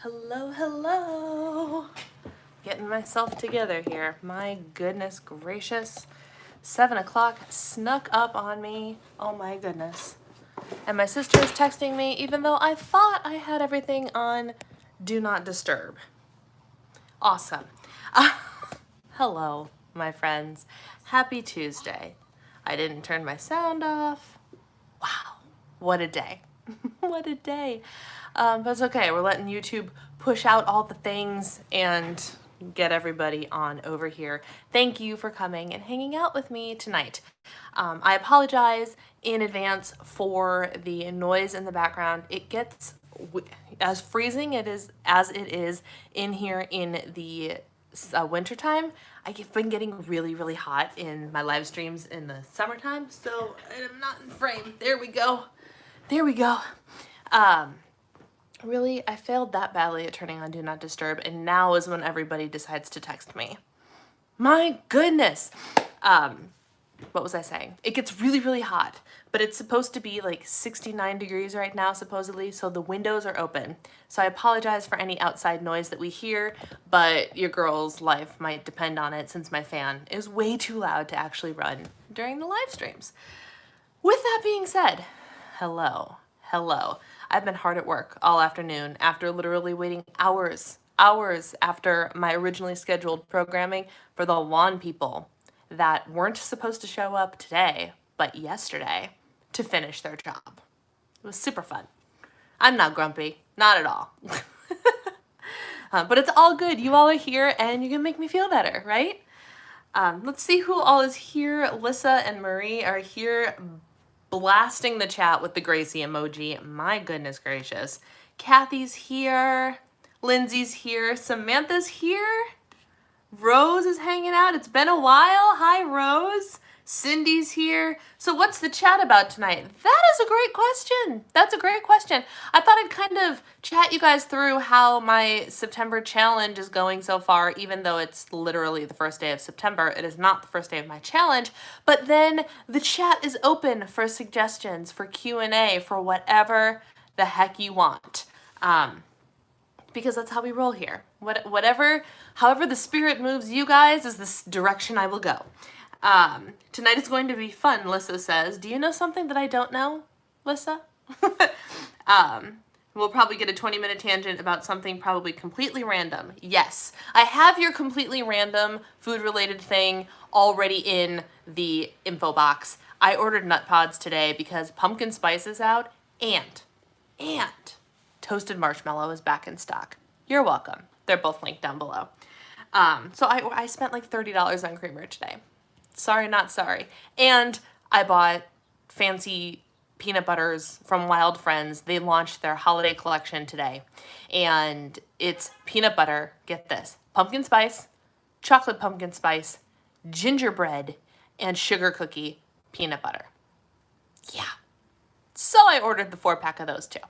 Hello, hello. Getting myself together here. My goodness gracious. 7 o'clock snuck up on me. Oh my goodness. And my sister is texting me even though I thought I had everything on Do Not Disturb. Awesome. Hello, my friends. Happy Tuesday. I didn't turn my sound off. Wow. What a day. What a day. But it's okay. We're letting YouTube push out all the things and get everybody on over here. Thank you for coming and hanging out with me tonight. I apologize in advance for the noise in the background. It gets as freezing as it is in here in the wintertime. I've been getting really, really hot in my live streams in the summertime, so I'm not in frame. There we go. There we go. Really, I failed that badly at turning on Do Not Disturb, and now is when everybody decides to text me. My goodness. What was I saying? It gets really, really hot, but it's supposed to be like 69 degrees right now, supposedly, so the windows are open. So I apologize for any outside noise that we hear, but your girl's life might depend on it since my fan is way too loud to actually run during the live streams. With that being said, hello. I've been hard at work all afternoon after literally waiting hours after my originally scheduled programming for the lawn people that weren't supposed to show up today, but yesterday, to finish their job. It was super fun. I'm not grumpy, not at all. But it's all good. You all are here and you can make me feel better, right? Let's see who all is here. Lissa and Marie are here blasting the chat with the Gracie emoji. My goodness gracious. Kathy's here. Lindsay's here. Samantha's here. Rose is hanging out. It's been a while. Hi, Rose. Cindy's here. So what's the chat about tonight? That is a great question. That's a great question. I thought I'd kind of chat you guys through how my September challenge is going so far, even though it's literally the first day of September. It is not the first day of my challenge, but then the chat is open for suggestions, for Q&A, for whatever the heck you want. Because that's how we roll here. However the spirit moves you guys is this direction I will go. Tonight is going to be fun, Lissa says. Do you know something that I don't know, Lissa? We'll probably get a 20-minute tangent about something probably completely random. Yes, I have your completely random food-related thing already in the info box. I ordered nut pods today because pumpkin spice is out and toasted marshmallow is back in stock. You're welcome. They're both linked down below. So I spent like $30 on creamer today. Sorry, not sorry. And I bought fancy peanut butters from Wild Friends. They launched their holiday collection today. And it's peanut butter, get this, pumpkin spice, chocolate pumpkin spice, gingerbread, and sugar cookie peanut butter. Yeah. So I ordered the 4-pack of those too.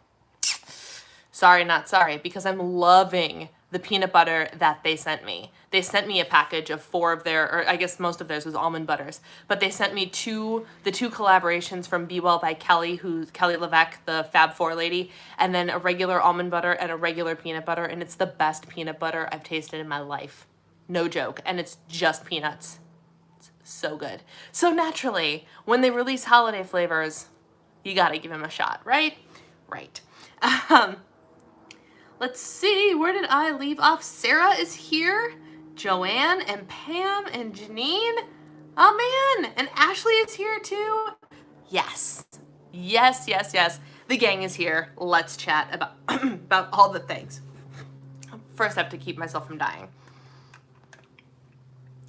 Sorry, not sorry, because I'm loving the peanut butter that they sent me. They sent me a package of 4 of their, or I guess most of theirs was almond butters, but they sent me the two collaborations from Be Well by Kelly, who's Kelly LeVeque, the Fab Four lady, and then a regular almond butter and a regular peanut butter, and it's the best peanut butter I've tasted in my life. No joke, and it's just peanuts. It's so good. So naturally, when they release holiday flavors, you gotta give them a shot, right? Right. Let's see, where did I leave off? Sarah is here, Joanne and Pam and Janine. Oh man, and Ashley is here too. Yes. The gang is here. Let's chat about, about all the things. First, I have to keep myself from dying.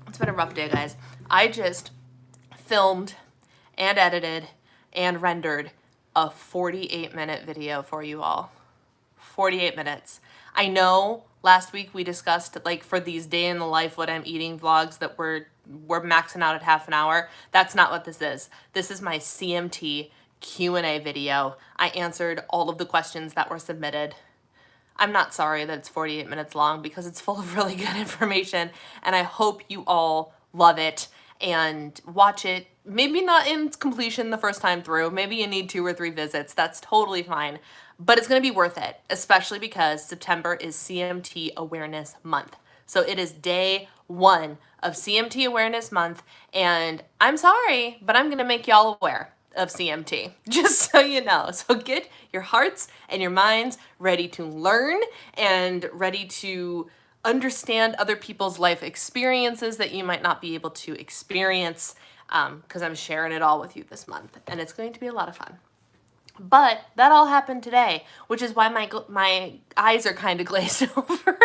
It's been a rough day, guys. I just filmed and edited and rendered a 48-minute video for you all. 48 minutes. I know last week we discussed like for these day in the life what I'm eating vlogs that we're maxing out at half an hour. That's not what this is. This is my CMT Q&A video. I answered all of the questions that were submitted. I'm not sorry that it's 48 minutes long because it's full of really good information and I hope you all love it and watch it. Maybe not in its completion the first time through. Maybe you need 2 or 3 visits. That's totally fine. but it's going to be worth it, especially because September is CMT Awareness Month. So it is day 1 of CMT Awareness Month, and I'm sorry, but I'm going to make y'all aware of CMT, just so you know. So get your hearts and your minds ready to learn and ready to understand other people's life experiences that you might not be able to experience, because I'm sharing it all with you this month, and it's going to be a lot of fun. But that all happened today, which is why my eyes are kind of glazed over.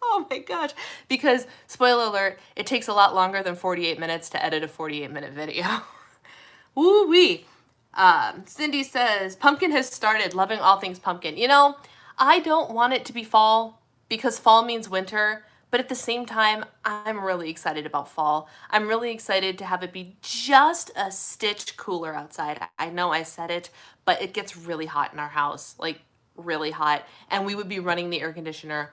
Oh my gosh. Because, spoiler alert, it takes a lot longer than 48 minutes to edit a 48-minute video. Woo-wee. Cindy says, pumpkin has started, loving all things pumpkin. You know, I don't want it to be fall because fall means winter, but at the same time, I'm really excited about fall. I'm really excited to have it be just a stitch cooler outside. I know I said it, but it gets really hot in our house, like really hot, and we would be running the air conditioner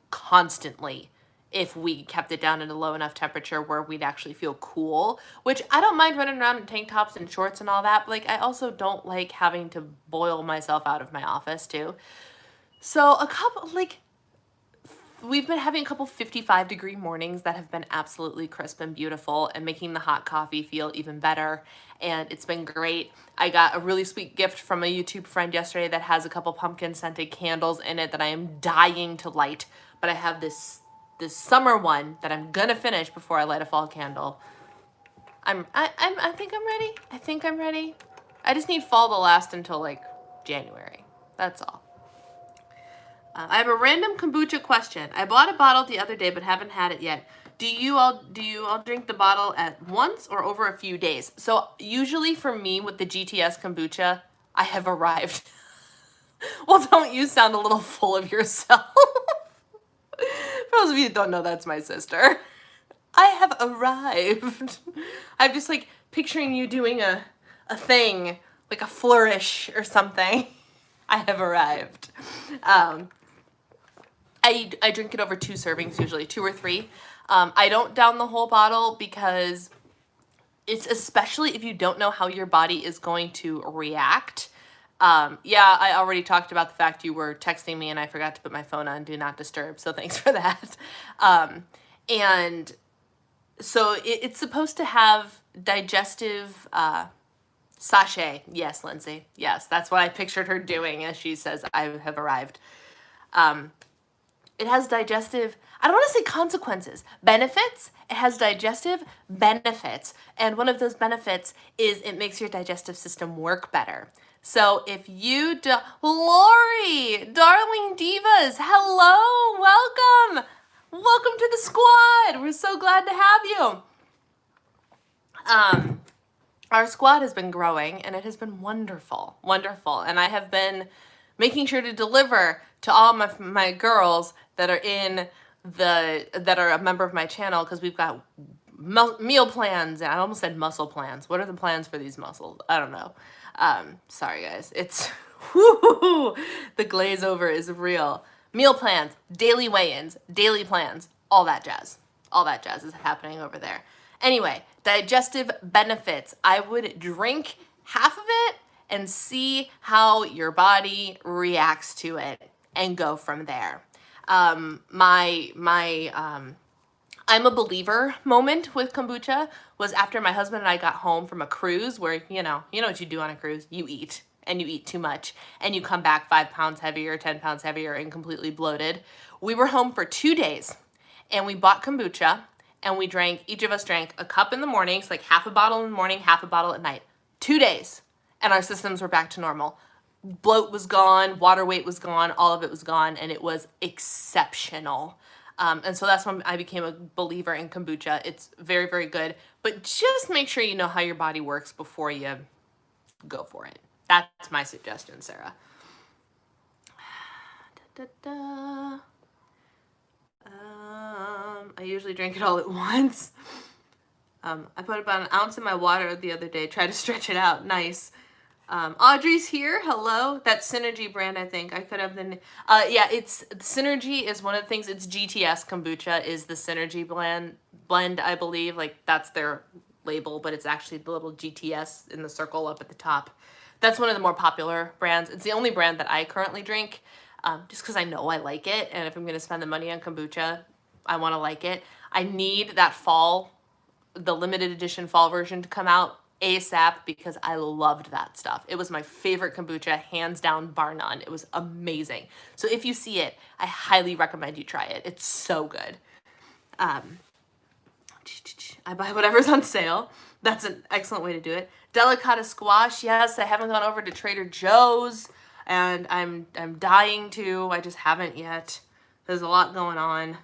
constantly if we kept it down at a low enough temperature where we'd actually feel cool, which I don't mind running around in tank tops and shorts and all that, but like I also don't like having to boil myself out of my office too. So we've been having a couple 55-degree mornings that have been absolutely crisp and beautiful and making the hot coffee feel even better, and it's been great. I got a really sweet gift from a YouTube friend yesterday that has a couple pumpkin-scented candles in it that I am dying to light, but I have this summer one that I'm gonna finish before I light a fall candle. I think I'm ready. I think I'm ready. I just need fall to last until like January. That's all. I have a random kombucha question. I bought a bottle the other day but haven't had it yet. Do you all drink the bottle at once or over a few days? So usually for me with the GTS kombucha, I have arrived. Well, don't you sound a little full of yourself? For those of you that don't know, that's my sister. I have arrived. I'm just like picturing you doing a thing, like a flourish or something. I have arrived. I drink it over 2 servings usually, 2 or 3. I don't down the whole bottle because it's, especially if you don't know how your body is going to react. Yeah, I already talked about the fact you were texting me and I forgot to put my phone on Do Not Disturb, so thanks for that. And so it's supposed to have digestive sachet. Yes, Lindsay. Yes, that's what I pictured her doing as she says, I have arrived. It has digestive, I don't want to say consequences, benefits. It has digestive benefits. And one of those benefits is it makes your digestive system work better. So if you do, Lori, darling divas, hello, welcome. Welcome to the squad. We're so glad to have you. Our squad has been growing and it has been wonderful, wonderful. And I have been making sure to deliver to all my girls that are a member of my channel, because we've got meal plans, and I almost said muscle plans. What are the plans for these muscles? I don't know. Sorry guys, it's whoo, the glaze over is real. Meal plans, daily weigh-ins, daily plans, all that jazz. All that jazz is happening over there. Anyway, digestive benefits. I would drink half of it and see how your body reacts to it and go from there. I'm a believer moment with kombucha was after my husband and I got home from a cruise where, you know what you do on a cruise, you eat, and you eat too much, and you come back 5 pounds heavier, 10 pounds heavier, and completely bloated. We were home for 2 days, and we bought kombucha, and each of us drank a cup in the morning, so like half a bottle in the morning, half a bottle at night. 2 days, and our systems were back to normal. Bloat was gone, water weight was gone, all of it was gone, and it was exceptional. And so that's when I became a believer in kombucha. It's very, very good, but just make sure you know how your body works before you go for it. That's my suggestion, Sarah. I usually drink it all at once. I put about an ounce in my water the other day, try to stretch it out. Nice. Audrey's here. Hello. That's Synergy brand, I think. I could have been. Yeah, it's Synergy is one of the things. It's GTS kombucha is the Synergy blend, I believe. Like that's their label, but it's actually the little GTS in the circle up at the top. That's one of the more popular brands. It's the only brand that I currently drink, just because I know I like it. And if I'm going to spend the money on kombucha, I want to like it. I need that fall, the limited edition fall version to come out ASAP because I loved that stuff. It was my favorite kombucha, hands down, bar none. It was amazing. So if you see it, I highly recommend you try it. It's so good. I buy whatever's on sale. That's an excellent way to do it. Delicata squash. Yes, I haven't gone over to Trader Joe's, and I'm dying to. I just haven't yet. There's a lot going on.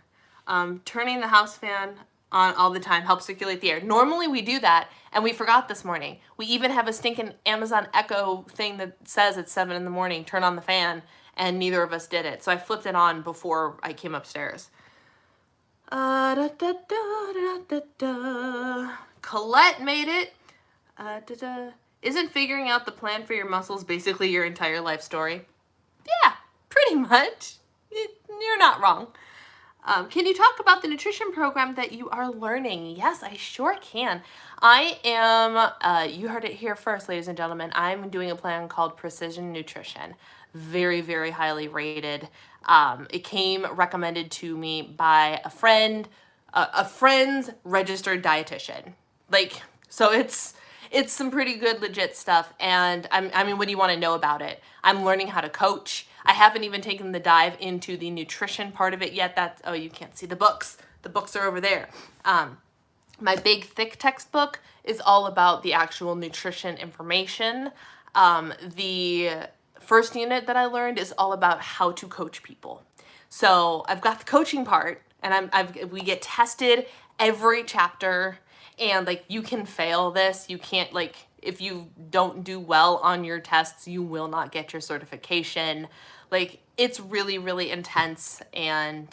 Turning the house fan on all the time helps circulate the air. Normally we do that, and we forgot this morning. We even have a stinking Amazon Echo thing that says it's 7 in the morning, turn on the fan, and neither of us did it. So I flipped it on before I came upstairs. Colette made it. Isn't figuring out the plan for your muscles basically your entire life story? Yeah, pretty much. You're not wrong. Can you talk about the nutrition program that you are learning? Yes, I sure can. I am, you heard it here first, ladies and gentlemen, I'm doing a plan called Precision Nutrition. Very, very highly rated. It came recommended to me by a friend's registered dietitian. Like, so it's some pretty good legit stuff. And I mean, what do you want to know about it? I'm learning how to coach. I haven't even taken the dive into the nutrition part of it yet. That's, oh, you can't see the books. The books are over there. My big thick textbook is all about the actual nutrition information. The first unit that I learned is all about how to coach people. So I've got the coaching part, and we get tested every chapter, and like, you can fail this. You can't, like, if you don't do well on your tests, you will not get your certification. Like, it's really, really intense, and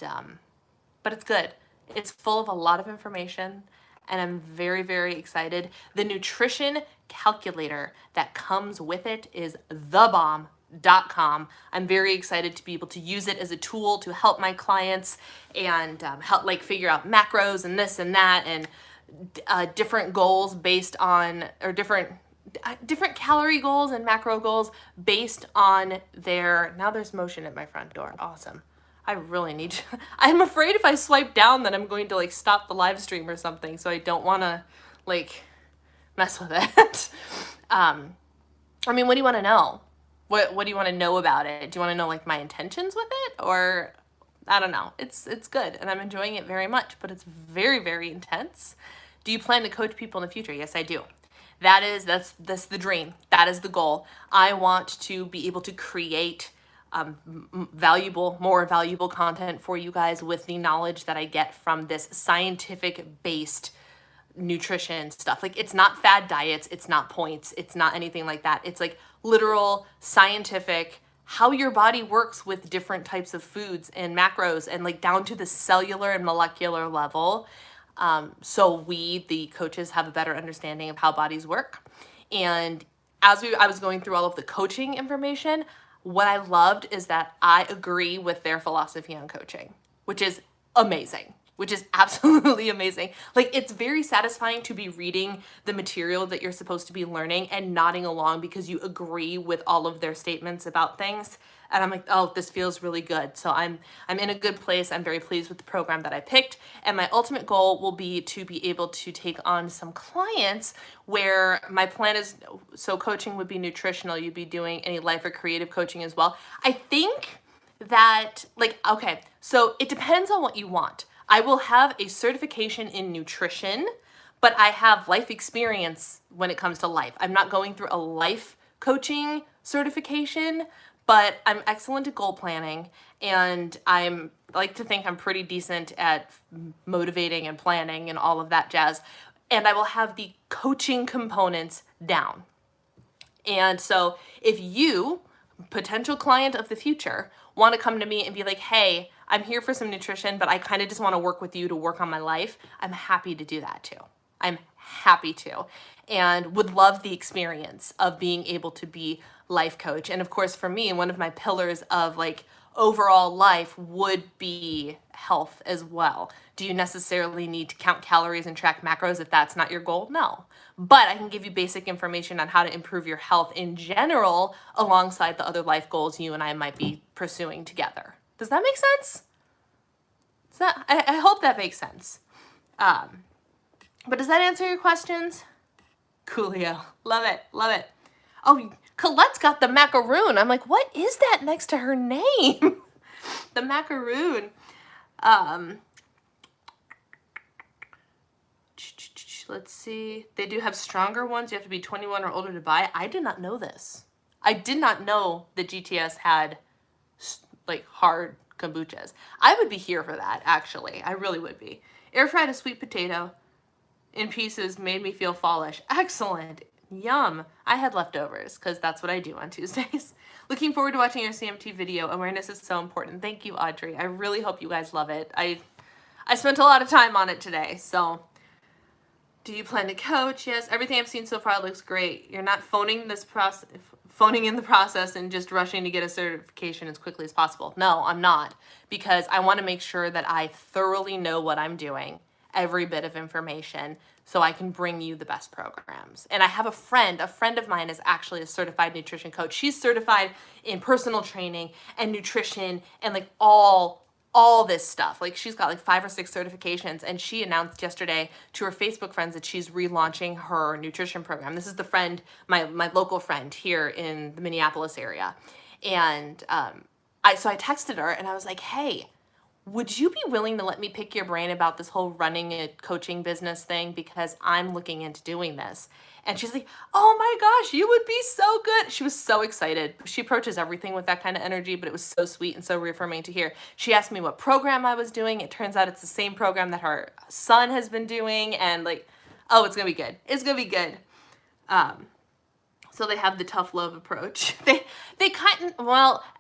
but it's good. It's full of a lot of information, and I'm very, very excited. The nutrition calculator that comes with it is thebomb.com. I'm very excited to be able to use it as a tool to help my clients and help, like, figure out macros and this and that, and different goals based on, or different calorie goals and macro goals based on their, now there's motion at my front door. Awesome. I really need to, I'm afraid if I swipe down that I'm going to, like, stop the live stream or something. So I don't want to, like, mess with it. I mean, what do you want to know? What do you want to know about it? Do you want to know, like, my intentions with it? Or, I don't know. It's good, and I'm enjoying it very much, but it's very, very intense. Do you plan to coach people in the future? Yes, I do. That's the dream. That is the goal. I want to be able to create more valuable content for you guys with the knowledge that I get from this scientific-based nutrition stuff. Like, it's not fad diets, it's not points, it's not anything like that. It's like literal scientific, how your body works with different types of foods and macros, and like down to the cellular and molecular level. So we, the coaches, have a better understanding of how bodies work. And as I was going through all of the coaching information, what I loved is that I agree with their philosophy on coaching, which is amazing. Which is absolutely amazing. Like, it's very satisfying to be reading the material that you're supposed to be learning and nodding along because you agree with all of their statements about things. And I'm like, oh, this feels really good. So I'm in a good place. I'm very pleased with the program that I picked. And my ultimate goal will be to be able to take on some clients where my plan is, so coaching would be nutritional. You'd be doing any life or creative coaching as well. I think that, like, okay, so it depends on what you want. I will have a certification in nutrition, but I have life experience when it comes to life. I'm not going through a life coaching certification, but I'm excellent at goal planning, and I like to think I'm pretty decent at motivating and planning and all of that jazz. And I will have the coaching components down. And so if you, potential client of the future, want to come to me and be like, hey, I'm here for some nutrition, but I kind of just want to work with you to work on my life, I'm happy to do that too. I'm happy to, and would love the experience of being able to be life coach. And of course, for me, one of my pillars of, like, overall life would be health as well. Do you necessarily need to count calories and track macros if that's not your goal? No. But I can give you basic information on how to improve your health in general alongside the other life goals you and I might be pursuing together. Does that make sense? I hope that makes sense. But does that answer your questions? Coolio. Love it. Love it. Oh, Colette's got the macaroon. I'm like, what is that next to her name? The macaroon. Let's see. They do have stronger ones. You have to be 21 or older to buy. I did not know this. I did not know that GTS had like hard kombuchas. I would be here for that, actually. I really would be. Air fried a sweet potato in pieces made me feel fallish. Excellent. Yum. I had leftovers because that's what I do on Tuesdays. Looking forward to watching your CMT video. Awareness is so important. Thank you, Audrey. I really hope you guys love it. I spent a lot of time on it today, so. Do you plan to coach? Yes. Everything I've seen so far looks great. You're not phoning in the process and just rushing to get a certification as quickly as possible. No, I'm not, because I want to make sure that I thoroughly know what I'm doing, every bit of information, so I can bring you the best programs. And I have a friend of mine is actually a certified nutrition coach. She's certified in personal training and nutrition and like all this stuff. Like she's got like 5 or 6 certifications, and she announced yesterday to her Facebook friends that she's relaunching her nutrition program. This is the friend, my local friend here in the Minneapolis area. And I texted her and I was like, hey, would you be willing to let me pick your brain about this whole running a coaching business thing? Because I'm looking into doing this. And she's like, oh my gosh, you would be so good. She was so excited. She approaches everything with that kind of energy, but it was so sweet and so reaffirming to hear. She asked me what program I was doing. It turns out it's the same program that her son has been doing. And like, oh, it's going to be good. It's going to be good. So they have the tough love approach.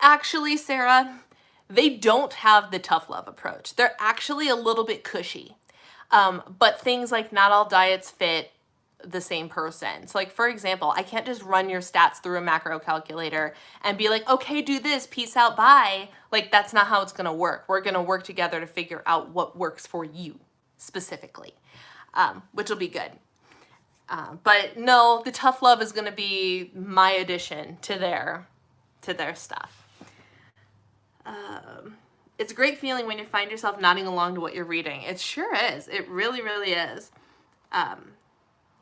Actually, Sarah, they don't have the tough love approach. They're actually a little bit cushy. But things like not all diets fit the same person. So like, for example, I can't just run your stats through a macro calculator and be like, okay, do this, peace out, bye. Like, that's not how it's going to work. We're going to work together to figure out what works for you specifically, which will be good. But no, the tough love is going to be my addition to their stuff. It's a great feeling when you find yourself nodding along to what you're reading. It sure is. It really, really is.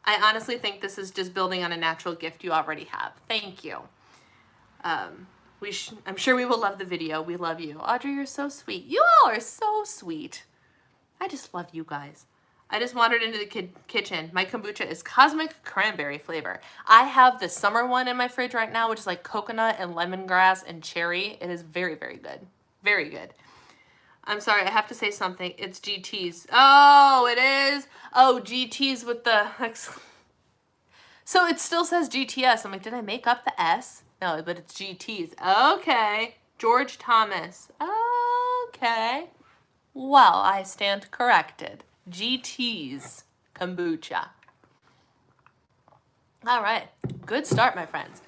I honestly think this is just building on a natural gift you already have. Thank you. I'm sure we will love the video. We love you. Audrey, you're so sweet. You all are so sweet. I just love you guys. I just wandered into the kitchen. My kombucha is cosmic cranberry flavor. I have the summer one in my fridge right now, which is like coconut and lemongrass and cherry. It is very, very good. Very good. I'm sorry, I have to say something. It's GTs. Oh, it is? Oh, GTs with the... So it still says GTS. I'm like, did I make up the S? No, but it's GTs. Okay. George Thomas. Okay. Well, I stand corrected. GTs kombucha. All right. Good start, my friends.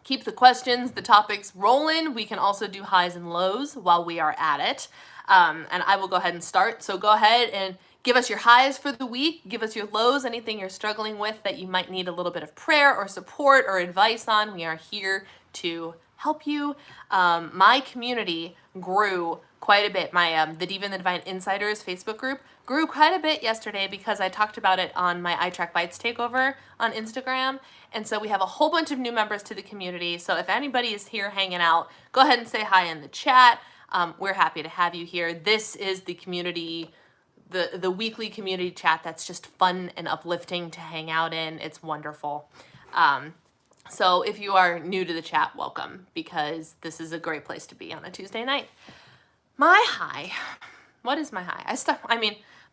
Keep the questions, the topics rolling. We can also do highs and lows while we are at it. And I will go ahead and start. So go ahead and give us your highs for the week. Give us your lows, anything you're struggling with that you might need a little bit of prayer or support or advice on. We are here to help you. My community grew quite a bit. My the Diva and the Divine Insiders Facebook group grew quite a bit yesterday because I talked about it on my iTrack Bites takeover on Instagram. And so we have a whole bunch of new members to the community. So if anybody is here hanging out, go ahead and say hi in the chat. We're happy to have you here. This is the community, the weekly community chat that's just fun and uplifting to hang out in. It's wonderful. So if you are new to the chat, welcome, because this is a great place to be on a Tuesday night. My high, what is my high?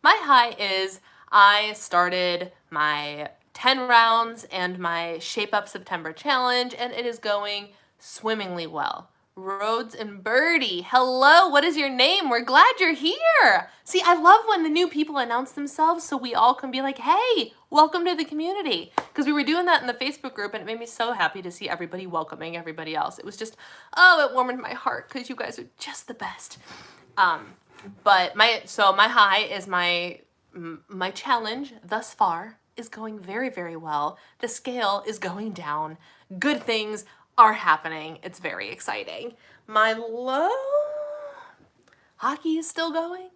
My high is I started my 10 rounds and my Shape Up September challenge, and it is going swimmingly well. Rhodes and Birdie, hello, what is your name? We're glad you're here. See, I love when the new people announce themselves so we all can be like, hey, Welcome to the community. Because we were doing that in the Facebook group and it made me so happy to see everybody welcoming everybody else. It was just, oh, it warmed my heart because you guys are just the best. But my high is my challenge thus far is going very, very well. The scale is going down. Good things are happening. It's very exciting. My low, hockey is still going.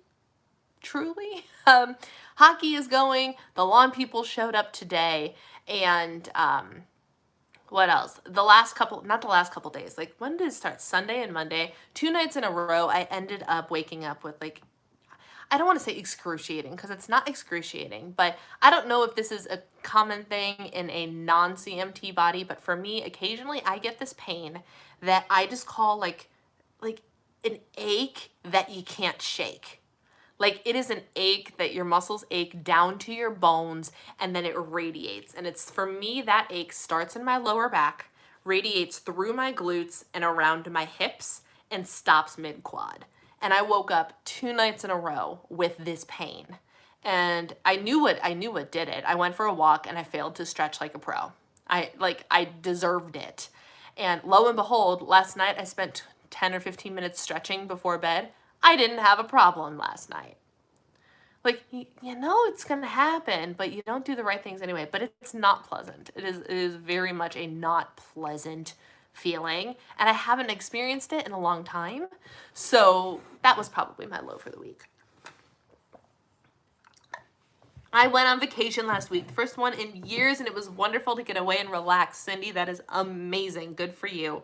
Truly. Hockey is going. The lawn people showed up today. And what else? Not the last couple days. Like, when did it start? Sunday and Monday. 2 nights in a row, I ended up waking up with, like, I don't want to say excruciating because it's not excruciating, but I don't know if this is a common thing in a non-CMT body, but for me, occasionally I get this pain that I just call like an ache that you can't shake. Like, it is an ache that your muscles ache down to your bones and then it radiates. And it's, for me, that ache starts in my lower back, radiates through my glutes and around my hips and stops mid-quad. And I woke up 2 nights in a row with this pain. And I knew what did it. I went for a walk and I failed to stretch like a pro. I deserved it. And lo and behold, last night I spent 10 or 15 minutes stretching before bed. I didn't have a problem last night. Like, you know it's going to happen, but you don't do the right things anyway. But it's not pleasant. It is very much a not pleasant feeling, and I haven't experienced it in a long time. So that was probably my low for the week. I went on vacation last week, the first one in years, and it was wonderful to get away and relax. Cindy, that is amazing. Good for you.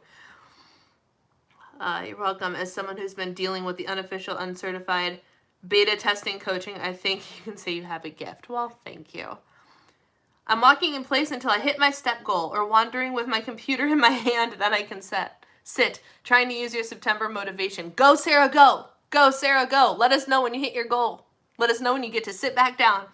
You're welcome. As someone who's been dealing with the unofficial, uncertified beta testing coaching, I think you can say you have a gift. Well, thank you. I'm walking in place until I hit my step goal or wandering with my computer in my hand, then I can sit, trying to use your September motivation. Go, Sarah, go. Go, Sarah, go. Let us know when you hit your goal. Let us know when you get to sit back down.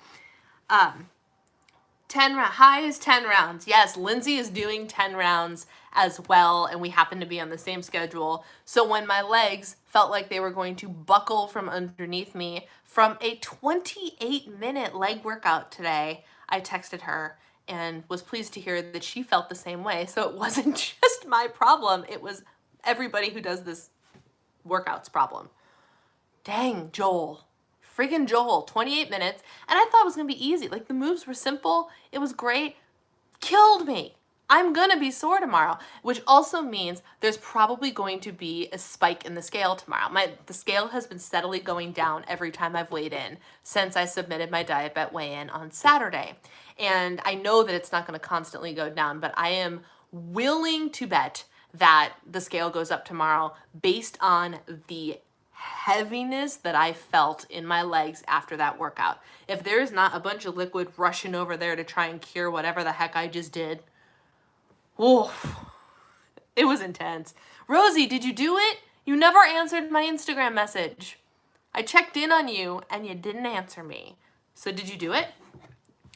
10 high is 10 rounds. Yes, Lindsay is doing 10 rounds as well, and we happen to be on the same schedule. So when my legs felt like they were going to buckle from underneath me from a 28-minute leg workout today, I texted her and was pleased to hear that she felt the same way. So it wasn't just my problem. It was everybody who does this workout's problem. Dang, Joel. Friggin' Joel. 28 minutes. And I thought it was going to be easy. Like, the moves were simple. It was great. Killed me. I'm going to be sore tomorrow, which also means there's probably going to be a spike in the scale tomorrow. The scale has been steadily going down every time I've weighed in since I submitted my diabetes weigh-in on Saturday. And I know that it's not going to constantly go down, but I am willing to bet that the scale goes up tomorrow based on the heaviness that I felt in my legs after that workout. If there's not a bunch of liquid rushing over there to try and cure whatever the heck I just did, oof, it was intense. Rosie, did you do it? You never answered my Instagram message. I checked in on you and you didn't answer me. So did you do it?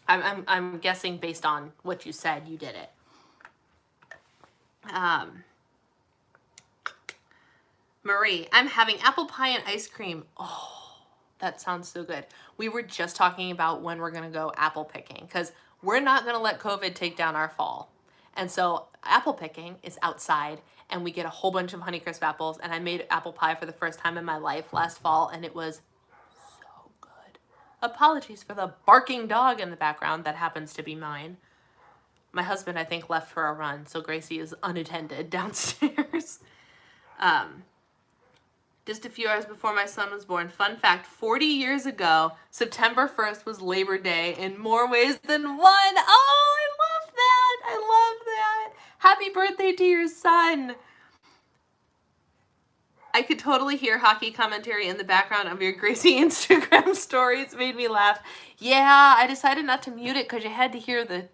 I'm guessing based on what you said, you did it. Marie, I'm having apple pie and ice cream. Oh, that sounds so good. We were just talking about when we're going to go apple picking because we're not going to let COVID take down our fall. And so apple picking is outside and we get a whole bunch of Honeycrisp apples, and I made apple pie for the first time in my life last fall and it was so good. Apologies for the barking dog in the background. That happens to be mine. My husband, I think, left for a run, so Gracie is unattended downstairs. Just a few hours before my son was born. Fun fact, 40 years ago, September 1st was Labor Day in more ways than one. Oh, I love that. I love that. Happy birthday to your son. I could totally hear hockey commentary in the background of your Gracie Instagram stories. Made me laugh. Yeah, I decided not to mute it because you had to hear the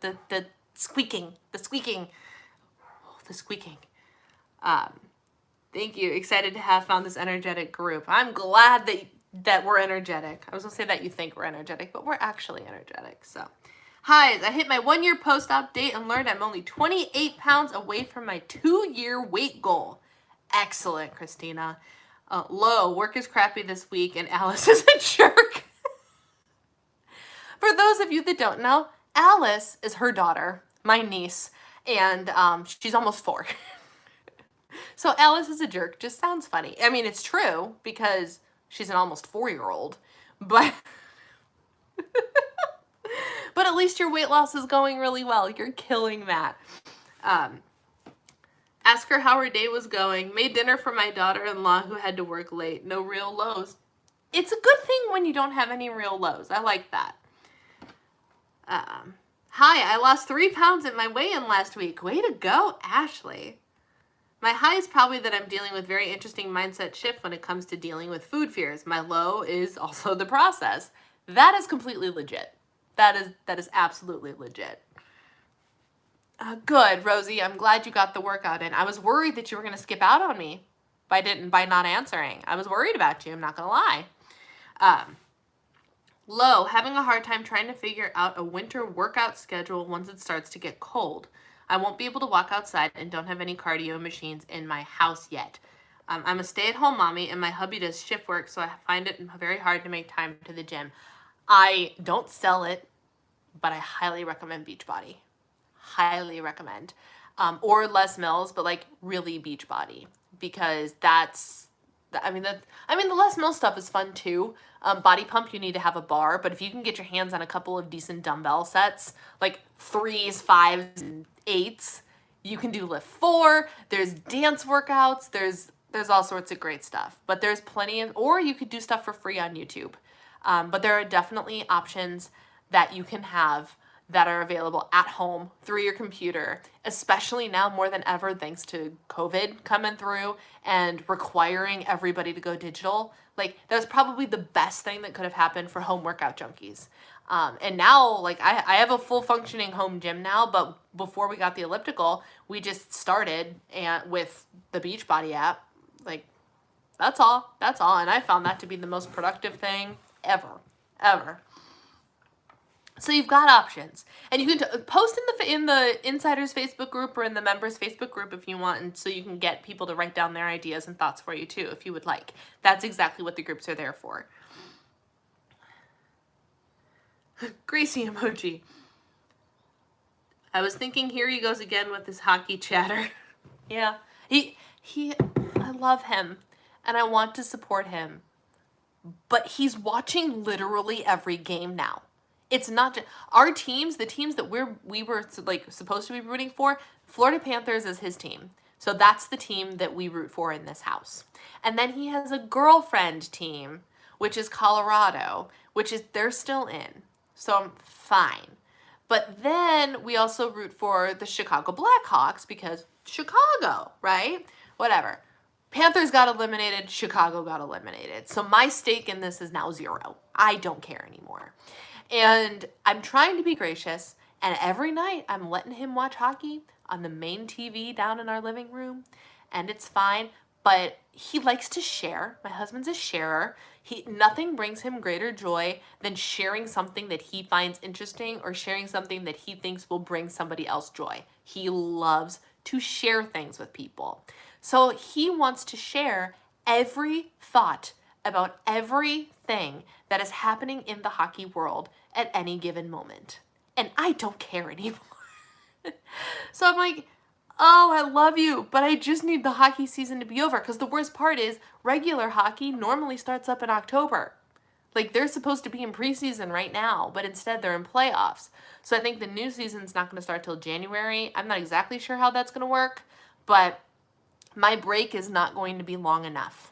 squeaking. The squeaking. Oh, the squeaking. Thank you. Excited to have found this energetic group. I'm glad that we're energetic. I was going to say that you think we're energetic, but we're actually energetic. So, hi, I hit my 1-year post-op date and learned I'm only 28 pounds away from my 2-year weight goal. Excellent, Christina. Low, work is crappy this week and Alice is a jerk. For those of you that don't know, Alice is her daughter, my niece, and she's almost 4. So Alice is a jerk just sounds funny. I mean, it's true because she's an almost 4-year-old, but but at least your weight loss is going really well. You're killing that. Ask her how her day was going. Made dinner for my daughter-in-law who had to work late. No real lows. It's a good thing when you don't have any real lows. I like that. Hi, I lost 3 pounds at my weigh-in last week. Way to go, Ashley. My high is probably that I'm dealing with very interesting mindset shift when it comes to dealing with food fears. My low is also the process. That is completely legit. That is absolutely legit. Good, Rosie. I'm glad you got the workout in. I was worried that you were going to skip out on me by not answering. I was worried about you. I'm not going to lie. Low, having a hard time trying to figure out a winter workout schedule once it starts to get cold. I won't be able to walk outside and don't have any cardio machines in my house yet. I'm a stay-at-home mommy and my hubby does shift work, so I find it very hard to make time to the gym. I don't sell it, but I highly recommend Beachbody. Highly recommend. Or Les Mills, but like really Beachbody, because the Les Mills stuff is fun too. Body Pump, you need to have a bar, but if you can get your hands on a couple of decent dumbbell sets, like 3s, 5s, and 8s, you can do Lift 4. There's dance workouts. There's all sorts of great stuff. But there's plenty of, or you could do stuff for free on YouTube. But there are definitely options that you can have that are available at home through your computer, especially now more than ever thanks to COVID coming through and requiring everybody to go digital. Like, that was probably the best thing that could have happened for home workout junkies. And now, like, I have a full functioning home gym now, but before we got the elliptical, we just started with the Beachbody app. Like, that's all. And I found that to be the most productive thing ever. So you've got options, and you can post in the Insiders Facebook group or in the members Facebook group if you want, and so you can get people to write down their ideas and thoughts for you too, if you would like. That's exactly what the groups are there for. Gracie emoji. I was thinking, here he goes again with his hockey chatter. Yeah, I love him, and I want to support him, but he's watching literally every game now. It's not just our teams, the teams that we were like supposed to be rooting for. Florida Panthers is his team. So that's the team that we root for in this house. And then he has a girlfriend team, which is Colorado, they're still in. So I'm fine. But then we also root for the Chicago Blackhawks because Chicago, right? Whatever. Panthers got eliminated, Chicago got eliminated. So my stake in this is now 0. I don't care anymore. And I'm trying to be gracious, and every night I'm letting him watch hockey on the main TV down in our living room, and it's fine, but he likes to share. My husband's a sharer. Nothing brings him greater joy than sharing something that he finds interesting or sharing something that he thinks will bring somebody else joy. He loves to share things with people. So he wants to share every thought about everything that is happening in the hockey world at any given moment. And I don't care anymore. So I'm like, oh, I love you, but I just need the hockey season to be over, because the worst part is regular hockey normally starts up in October. Like, they're supposed to be in preseason right now, but instead they're in playoffs. So I think the new season's not going to start till January. I'm not exactly sure how that's going to work, but my break is not going to be long enough.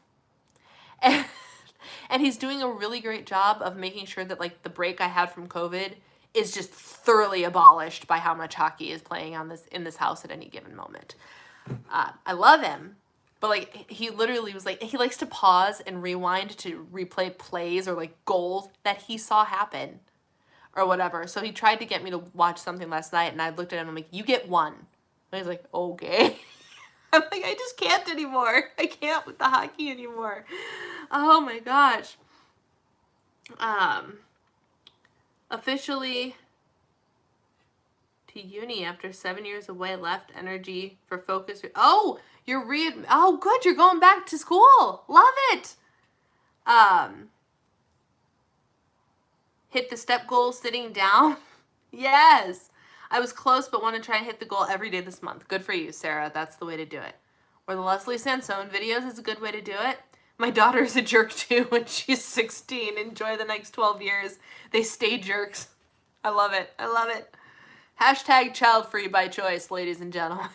And he's doing a really great job of making sure that, like, the break I had from COVID is just thoroughly abolished by how much hockey is playing in this house at any given moment. I love him, but, like, he literally was like, he likes to pause and rewind to replay plays or, like, goals that he saw happen or whatever. So he tried to get me to watch something last night, and I looked at him and I'm like, you get 1. And he's like, okay. I'm like, I just can't anymore. I can't with the hockey anymore. Oh my gosh. Officially to uni after 7 years away, left energy for focus. Oh, oh, good. You're going back to school. Love it. Hit the step goal sitting down. Yes. I was close, but want to try and hit the goal every day this month. Good for you, Sarah. That's the way to do it. Or the Leslie Sansone videos is a good way to do it. My daughter's a jerk too when she's 16. Enjoy the next 12 years. They stay jerks. I love it. I love it. Hashtag child free by choice, ladies and gentlemen.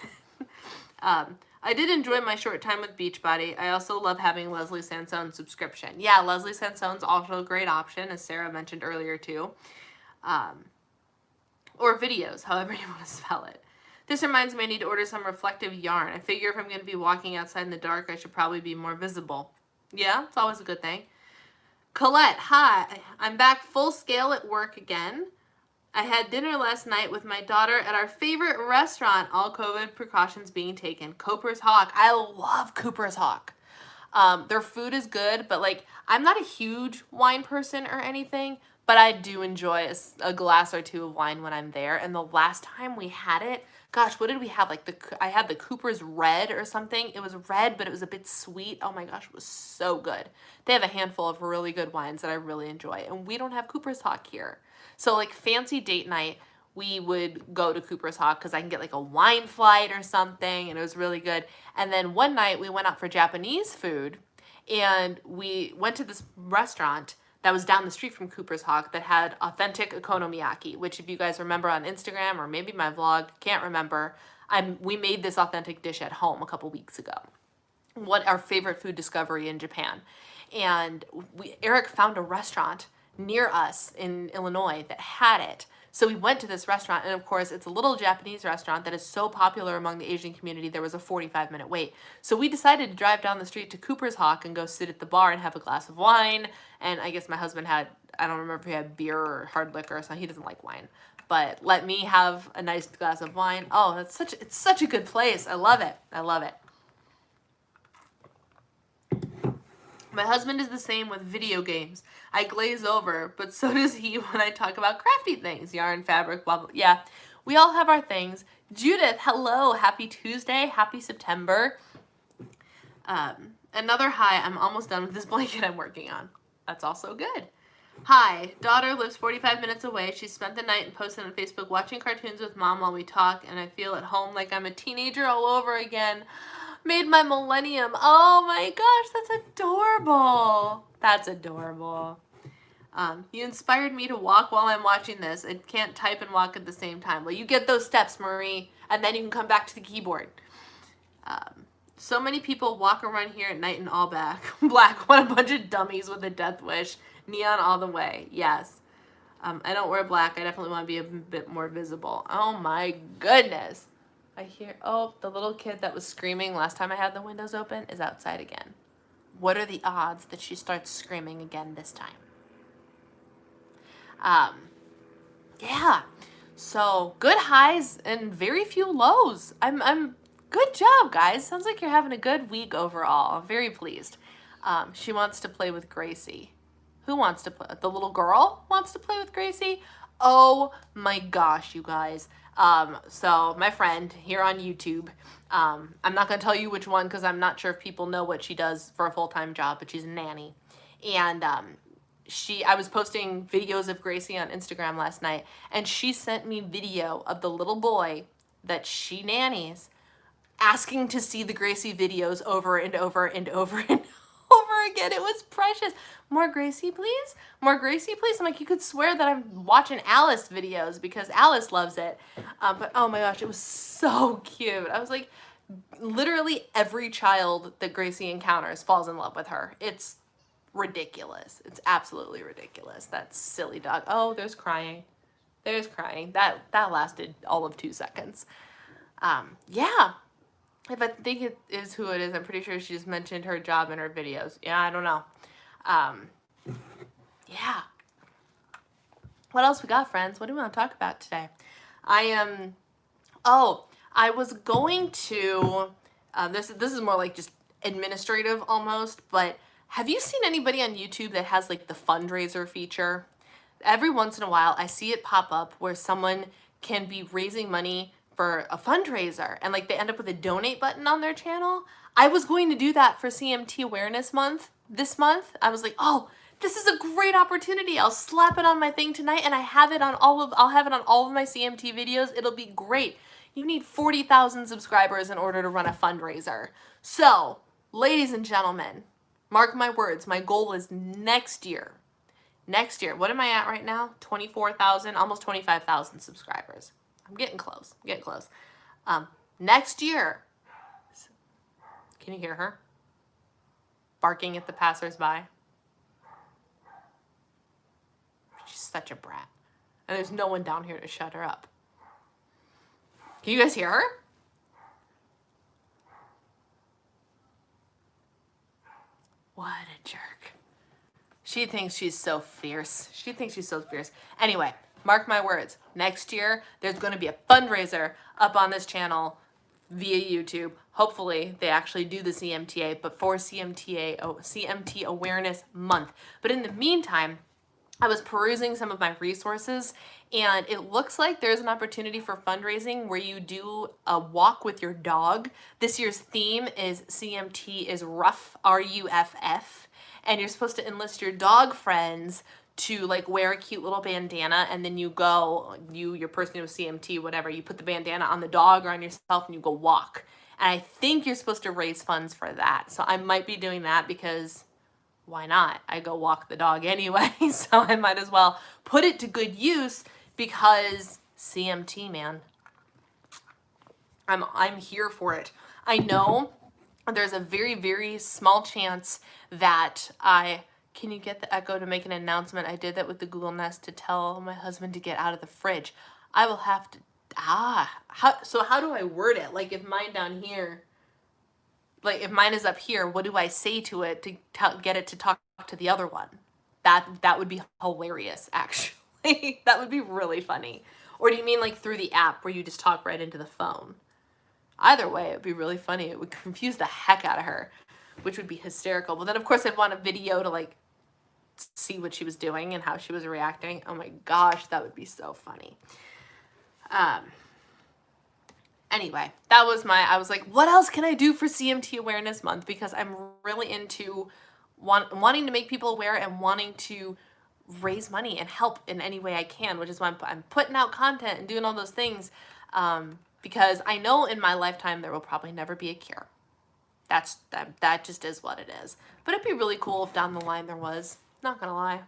I did enjoy my short time with Beachbody. I also love having Leslie Sansone subscription. Yeah, Leslie Sansone's also a great option, as Sarah mentioned earlier too. Or videos, however you want to spell it. This reminds me I need to order some reflective yarn. I figure if I'm going to be walking outside in the dark, I should probably be more visible. Yeah, it's always a good thing. Colette, hi. I'm back full scale at work again. I had dinner last night with my daughter at our favorite restaurant, all COVID precautions being taken. Cooper's Hawk. I love Cooper's Hawk. Their food is good, but like I'm not a huge wine person or anything, but I do enjoy a glass or two of wine when I'm there. And the last time we had it, gosh, what did we have? Like I had the Cooper's Red or something. It was red, but it was a bit sweet. Oh my gosh, it was so good. They have a handful of really good wines that I really enjoy, and we don't have Cooper's Hawk here. So like fancy date night, we would go to Cooper's Hawk because I can get like a wine flight or something, and it was really good. And then one night we went out for Japanese food, and we went to this restaurant that was down the street from Cooper's Hawk that had authentic okonomiyaki, which if you guys remember on Instagram or maybe my vlog, can't remember, we made this authentic dish at home a couple weeks ago. What our favorite food discovery in Japan. And Eric found a restaurant near us in Illinois that had it. So we went to this restaurant, and of course it's a little Japanese restaurant that is so popular among the Asian community there was a 45-minute wait. So we decided to drive down the street to Cooper's Hawk and go sit at the bar and have a glass of wine. And I guess my husband had, I don't remember if he had beer or hard liquor or something. He doesn't like wine. But let me have a nice glass of wine. Oh, it's such a good place. I love it. I love it. My husband is the same with video games. I glaze over, but so does he when I talk about crafty things, yarn, fabric, blah, blah. Yeah, we all have our things. Judith, hello. Happy Tuesday. Happy September. Another hi. I'm almost done with this blanket I'm working on. That's also good. Hi. Daughter lives 45 minutes away. She spent the night and posted on Facebook watching cartoons with mom while we talk, and I feel at home like I'm a teenager all over again. Made my millennium. Oh my gosh, that's adorable. That's adorable. You inspired me to walk while I'm watching this. I can't type and walk at the same time. Well, you get those steps, Marie, and then you can come back to the keyboard. So many people walk around here at night in all black. What a bunch of dummies with a death wish. Neon all the way. Yes. I don't wear black. I definitely want to be a bit more visible. Oh my goodness. I hear, oh, the little kid that was screaming last time I had the windows open is outside again. What are the odds that she starts screaming again this time? Yeah. So good highs and very few lows. I'm good job, guys. Sounds like you're having a good week overall. I'm very pleased. She wants to play with Gracie. Who wants to play? The little girl wants to play with Gracie? Oh my gosh, you guys. So my friend here on YouTube, I'm not going to tell you which one because I'm not sure if people know what she does for a full-time job, but she's a nanny. And I was posting videos of Gracie on Instagram last night, and she sent me video of the little boy that she nannies asking to see the Gracie videos over and over and over and over again. It was precious. More Gracie, please? More Gracie, please? I'm like, you could swear that I'm watching Alice videos because Alice loves it. But oh my gosh, it was so cute. I was like, literally every child that Gracie encounters falls in love with her. It's ridiculous. It's absolutely ridiculous. That silly dog. Oh, there's crying. There's crying. That lasted all of 2 seconds. Yeah. If I think it is who it is, I'm pretty sure she just mentioned her job in her videos. Yeah, I don't know. Yeah. What else we got, friends? What do we want to talk about today? I was going to, this is more like just administrative almost, but have you seen anybody on YouTube that has like the fundraiser feature? Every once in a while, I see it pop up where someone can be raising money for a fundraiser and like they end up with a donate button on their channel. I was going to do that for CMT Awareness Month this month. I was like, oh, this is a great opportunity. I'll slap it on my thing tonight, and I'll have it on all of my CMT videos. It'll be great. You need 40,000 subscribers in order to run a fundraiser. So, ladies and gentlemen, mark my words. My goal is next year. Next year. What am I at right now? 24,000, almost 25,000 subscribers. I'm getting close. I'm getting close. Next year. Can you hear her? Barking at the passersby. She's such a brat. And there's no one down here to shut her up. Can you guys hear her? What a jerk. She thinks she's so fierce. She thinks she's so fierce. Anyway, mark my words. Next year, there's going to be a fundraiser up on this channel via YouTube. Hopefully, they actually do the CMTA, but for CMT Awareness Month. But in the meantime, I was perusing some of my resources, and it looks like there's an opportunity for fundraising where you do a walk with your dog. This year's theme is CMT is rough, R-U-F-F, and you're supposed to enlist your dog friends to like wear a cute little bandana, and then you go, your person with CMT, whatever, you put the bandana on the dog or on yourself and you go walk. And I think you're supposed to raise funds for that. So I might be doing that because why not? I go walk the dog anyway, so I might as well put it to good use because CMT, man. I'm here for it. I know there's a very, very small chance that can you get the Echo to make an announcement? I did that with the Google Nest to tell my husband to get out of the fridge. I will have to, how do I word it? Like if mine down here, like if mine is up here, what do I say to it to get it to talk to the other one? That would be hilarious, actually. That would be really funny. Or do you mean like through the app where you just talk right into the phone? Either way, it would be really funny. It would confuse the heck out of her, which would be hysterical. But then of course I'd want a video to like see what she was doing and how she was reacting. Oh my gosh, that would be so funny. Anyway, that was I was like, what else can I do for CMT Awareness Month? Because I'm really into wanting to make people aware and wanting to raise money and help in any way I can, which is why I'm putting out content and doing all those things. Because I know in my lifetime there will probably never be a cure. That just is what it is. But it'd be really cool if down the line there was. Not gonna lie.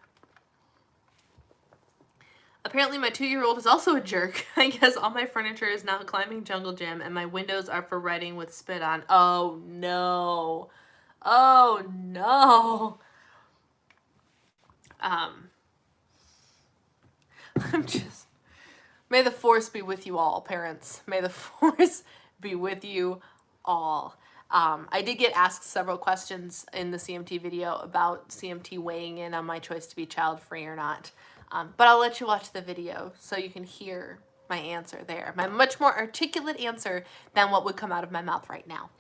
Apparently my 2-year-old is also a jerk. I guess all my furniture is now climbing jungle gym and my windows are for writing with spit on. Oh no. Oh no. I'm just, may the force be with you all, parents. May the force be with you all. I did get asked several questions in the CMT video about CMT weighing in on my choice to be child-free or not. But I'll let you watch the video so you can hear my answer there. My much more articulate answer than what would come out of my mouth right now.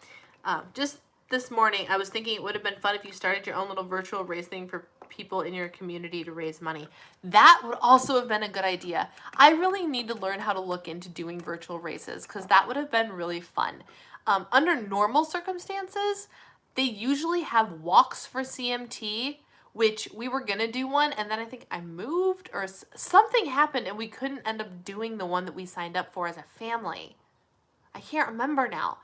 Just this morning, I was thinking it would have been fun if you started your own little virtual race thing for people in your community to raise money. That would also have been a good idea. I really need to learn how to look into doing virtual races because that would have been really fun. Under normal circumstances, they usually have walks for CMT, which we were going to do one, and then I think I moved or something happened and we couldn't end up doing the one that we signed up for as a family. I can't remember now.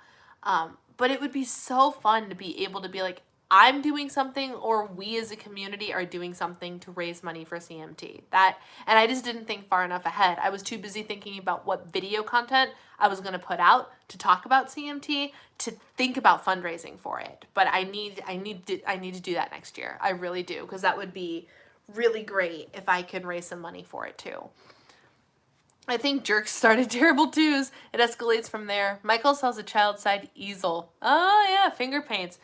But it would be so fun to be able to be like, I'm doing something or we as a community are doing something to raise money for CMT. And I just didn't think far enough ahead. I was too busy thinking about what video content I was going to put out to talk about CMT to think about fundraising for it. But I need to do that next year. I really do, because that would be really great if I could raise some money for it too. I think jerks started terrible twos. It escalates from there. Michael sells a child side easel. Oh yeah, finger paints.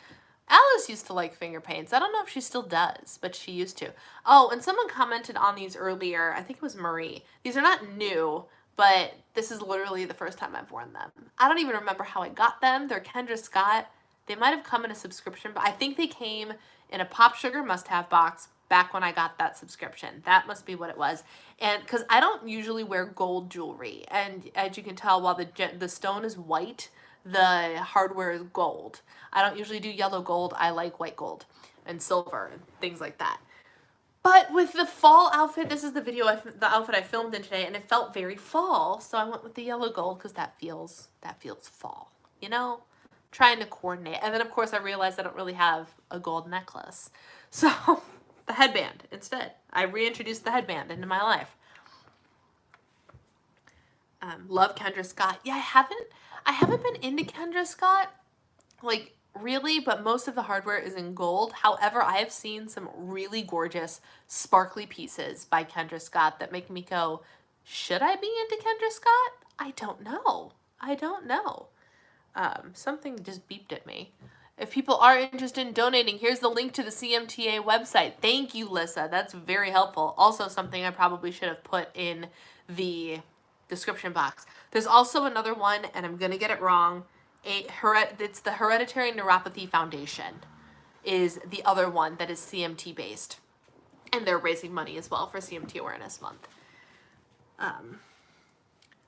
Alice used to like finger paints. I don't know if she still does, but she used to. Oh, and someone commented on these earlier. I think it was Marie. These are not new, but this is literally the first time I've worn them. I don't even remember how I got them. They're Kendra Scott. They might have come in a subscription, but I think they came in a Pop Sugar must-have box back when I got that subscription. That must be what it was. And because I don't usually wear gold jewelry, and as you can tell, while the stone is white, the hardware is gold. I don't usually do yellow gold. I like white gold and silver and things like that. But with the fall outfit, this is the outfit I filmed in today, and it felt very fall, so I went with the yellow gold because that feels fall, you know? Trying to coordinate. And then, of course, I realized I don't really have a gold necklace. So, the headband instead. I reintroduced the headband into my life. Love Kendra Scott. Yeah, I haven't been into Kendra Scott, like, really, but most of the hardware is in gold. However, I have seen some really gorgeous sparkly pieces by Kendra Scott that make me go, should I be into Kendra Scott? I don't know. Something just beeped at me. If people are interested in donating, here's the link to the CMTA website. Thank you, Lissa. That's very helpful. Also, something I probably should have put in the description box. There's also another one, and I'm going to get it wrong. It's the Hereditary Neuropathy Foundation is the other one that is CMT based. And they're raising money as well for CMT Awareness Month.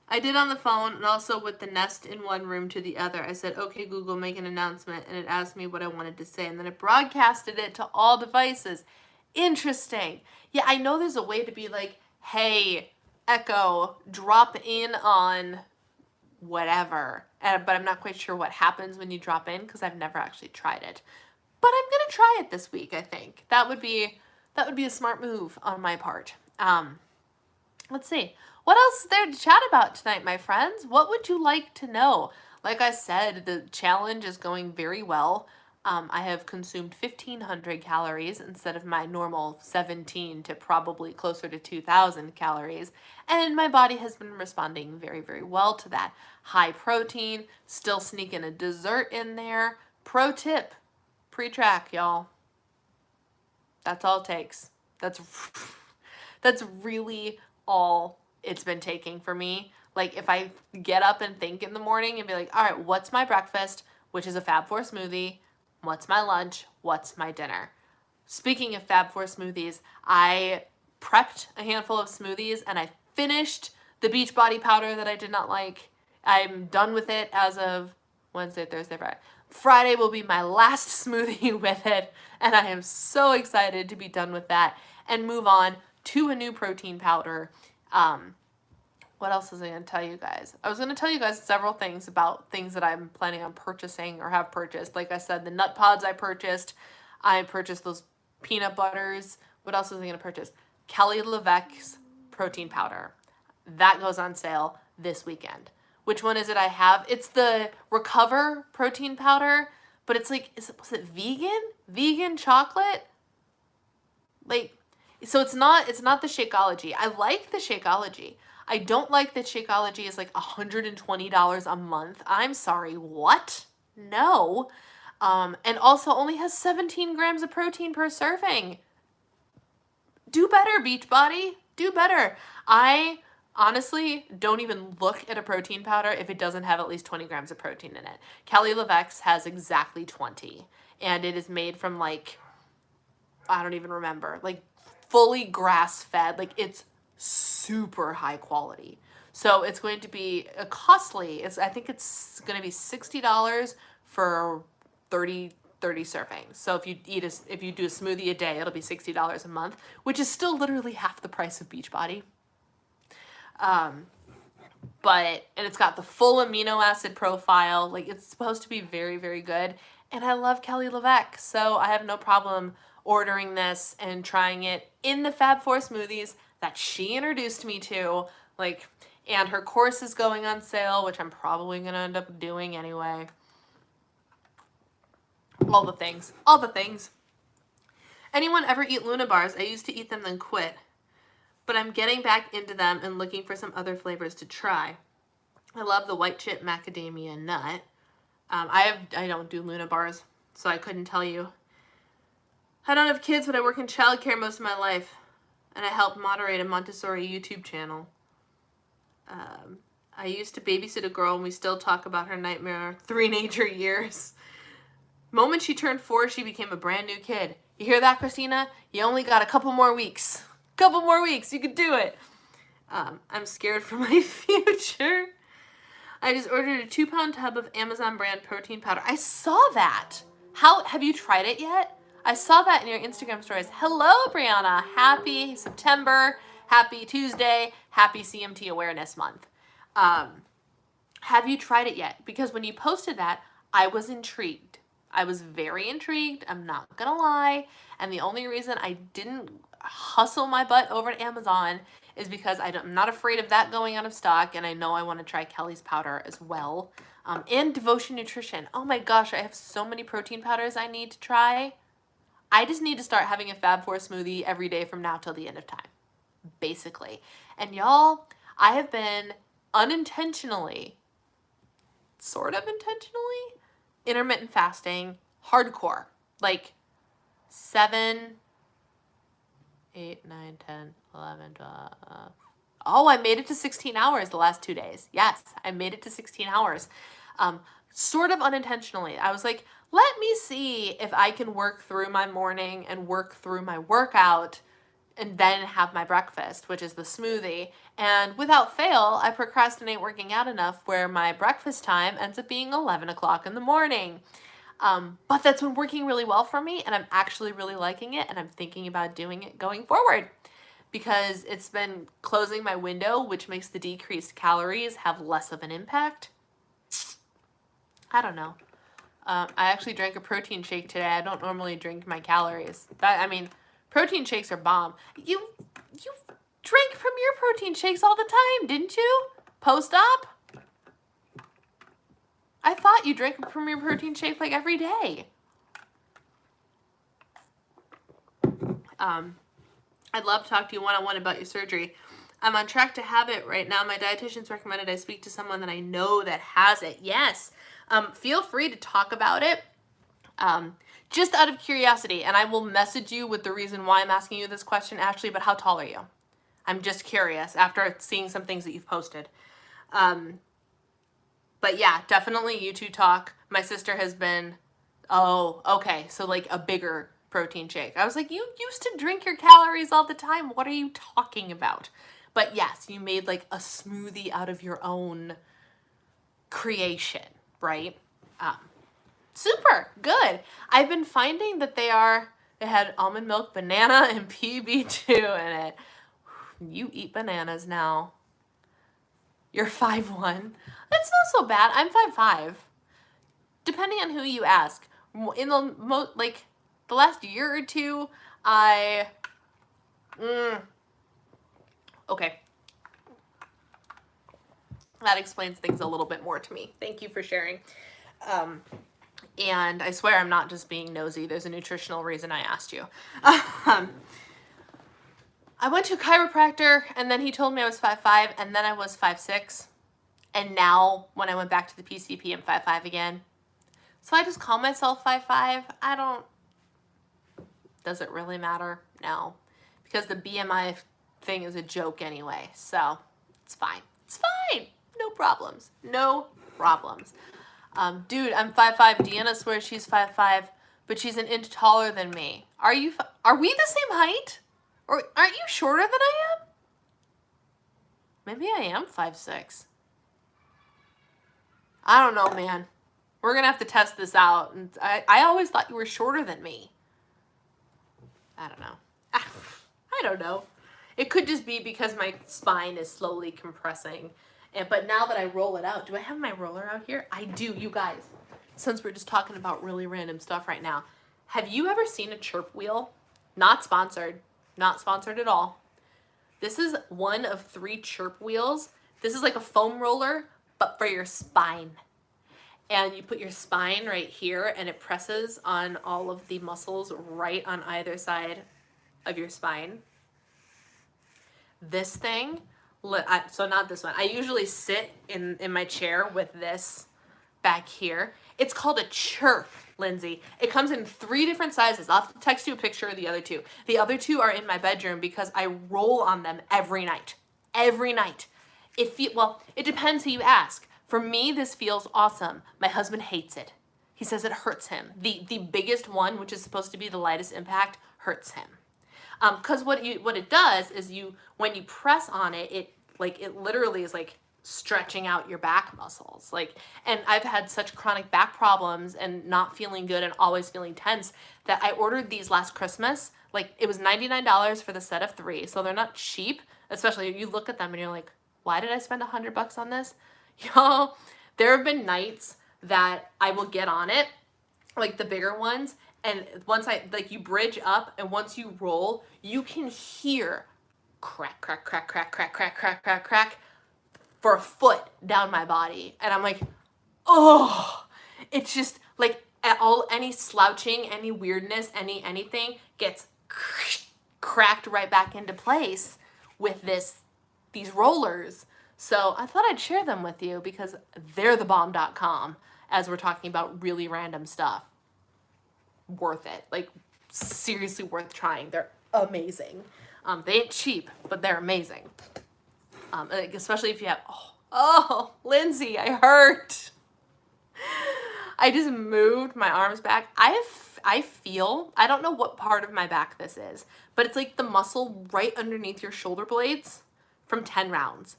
I did on the phone and also with the Nest in one room to the other. I said, okay, Google, make an announcement. And it asked me what I wanted to say. And then it broadcasted it to all devices. Interesting. Yeah, I know there's a way to be like, hey, Echo, drop in on whatever. But I'm not quite sure what happens when you drop in because I've never actually tried it. But I'm going to try it this week, I think. That would be a smart move on my part. Let's see. What else is there to chat about tonight, my friends? What would you like to know? Like I said, the challenge is going very well. I have consumed 1,500 calories instead of my normal 17 to probably closer to 2,000 calories. And my body has been responding very, very well to that. High protein, still sneaking a dessert in there. Pro tip, pre-track, y'all. That's all it takes. That's really all it's been taking for me. Like if I get up and think in the morning and be like, all right, what's my breakfast, which is a Fab Four smoothie? What's my lunch? What's my dinner? Speaking of Fab Four smoothies, I prepped a handful of smoothies and I finished the Beachbody powder that I did not like. I'm done with it as of Wednesday, Thursday, Friday. Friday will be my last smoothie with it, and I am so excited to be done with that and move on to a new protein powder. What else was I going to tell you guys? I was going to tell you guys several things about things that I'm planning on purchasing or have purchased. Like I said, the nut pods I purchased those peanut butters. What else was I going to purchase? Kelly LeVecq's protein powder. That goes on sale this weekend. Which one is it I have? It's the Recover protein powder, but it's like, was it vegan? Vegan chocolate? Like, so it's not the Shakeology. I like the Shakeology. I don't like that Shakeology is like $120 a month. I'm sorry, what? No. And also only has 17 grams of protein per serving. Do better, Beachbody. Do better. I honestly don't even look at a protein powder if it doesn't have at least 20 grams of protein in it. Kelly LeVecq's has exactly 20. And it is made from like, I don't even remember, like fully grass-fed. Like it's super high quality. So it's going to be costly. I think it's going to be $60 for 30 servings. So if you do a smoothie a day, it'll be $60 a month, which is still literally half the price of Beachbody. And it's got the full amino acid profile. Like it's supposed to be very, very good. And I love Kelly LeVecq, so I have no problem ordering this and trying it in the Fab Four smoothies that she introduced me to. Like, and her course is going on sale, which I'm probably going to end up doing anyway. All the things. Anyone ever eat Luna bars? I used to eat them then quit. But I'm getting back into them and looking for some other flavors to try. I love the white chip macadamia nut. I don't do Luna bars, so I couldn't tell you. I don't have kids, but I work in childcare most of my life. And I help moderate a Montessori YouTube channel. I used to babysit a girl and we still talk about her nightmare 3 nature years. Moment she turned 4, she became a brand new kid. You hear that, Christina? You only got a couple more weeks. You could do it. I'm scared for my future. I just ordered a 2-pound tub of Amazon brand protein powder. I saw that. Have you tried it yet? I saw that in your Instagram stories. Hello, Brianna. Happy September. Happy Tuesday. Happy CMT Awareness Month. Have you tried it yet? Because when you posted that, I was intrigued. I was very intrigued. I'm not going to lie. And the only reason I didn't hustle my butt over to Amazon is because I'm not afraid of that going out of stock. And I know I want to try Kelly's powder as well. And Devotion Nutrition. Oh my gosh, I have so many protein powders I need to try. I just need to start having a Fab 4 smoothie every day from now till the end of time. Basically. And y'all, I have been unintentionally, sort of intentionally, intermittent fasting, hardcore. Like 7, 8, 9, 10, 11, 12. Oh, I made it to 16 hours the last 2 days. Yes, I made it to 16 hours. Sort of unintentionally. I was like, let me see if I can work through my morning and work through my workout and then have my breakfast, which is the smoothie. And without fail, I procrastinate working out enough where my breakfast time ends up being 11 o'clock in the morning. But that's been working really well for me, and I'm actually really liking it, and I'm thinking about doing it going forward because it's been closing my window, which makes the decreased calories have less of an impact. I don't know. I actually drank a protein shake today. I don't normally drink my calories. Protein shakes are bomb. You drank Premier protein shakes all the time, didn't you? Post-op? I thought you drank a Premier protein shake like every day. I'd love to talk to you one-on-one about your surgery. I'm on track to have it right now. My dietitian's recommended I speak to someone that I know that has it. Yes. Feel free to talk about it. Just out of curiosity, and I will message you with the reason why I'm asking you this question, Ashley, but how tall are you? I'm just curious after seeing some things that you've posted. But yeah, definitely you two talk. My sister has been, oh, okay, so like a bigger protein shake. I was like, you used to drink your calories all the time. What are you talking about? But yes, you made like a smoothie out of your own creation, right? Super good. I've been finding that it had almond milk, banana, and PB2 in it. You eat bananas now. You're 5'1". That's not so bad. I'm 5'5". Depending on who you ask. In the last year or two, okay. That explains things a little bit more to me. Thank you for sharing. And I swear I'm not just being nosy. There's a nutritional reason I asked you. I went to a chiropractor, and then he told me I was 5'5", and then I was 5'6". And now, when I went back to the PCP, I'm 5'5" again. So I just call myself 5'5". Does it really matter? No. Because the BMI thing is a joke anyway. So, it's fine. It's fine. No problems. No problems. Dude, I'm 5'5". Deanna swears she's 5'5", but she's an inch taller than me. Are we the same height? Or aren't you shorter than I am? Maybe I am 5'6". I don't know, man. We're going to have to test this out. And I always thought you were shorter than me. I don't know. I don't know. It could just be because my spine is slowly compressing. But now that I roll it out, do I have my roller out here? I do, you guys. Since we're just talking about really random stuff right now. Have you ever seen a chirp wheel? Not sponsored. Not sponsored at all. This is one of 3 chirp wheels. This is like a foam roller, but for your spine. And you put your spine right here, and it presses on all of the muscles right on either side of your spine. This thing, so not this one. I usually sit in my chair with this back here. It's called a chirp, Lindsay. It comes in 3 different sizes. I'll have to text you a picture of the other 2. The other 2 are in my bedroom because I roll on them every night. Every night. It depends who you ask. For me, this feels awesome. My husband hates it. He says it hurts him. The biggest one, which is supposed to be the lightest impact, hurts him. Because what it does is when you press on it, it literally is like stretching out your back muscles. Like, and I've had such chronic back problems and not feeling good and always feeling tense that I ordered these last Christmas. Like, it was $99 for the set of 3, so they're not cheap. Especially if you look at them and you're like, why did I spend $100 on this? Y'all, there have been nights that I will get on it, like the bigger ones, and once you bridge up, and once you roll, you can hear crack, crack, crack, crack, crack, crack, crack, crack, crack for a foot down my body. And I'm like, oh, it's just like any slouching, any weirdness, anything gets cracked right back into place with these rollers. So I thought I'd share them with you because they're thebomb.com as we're talking about really random stuff. Worth it. Like, seriously worth trying. They're amazing. They ain't cheap, but they're amazing. Like, especially if you have, oh, Lindsay, I hurt. I just moved my arms back. I feel, I don't know what part of my back this is, but it's like the muscle right underneath your shoulder blades from 10 rounds.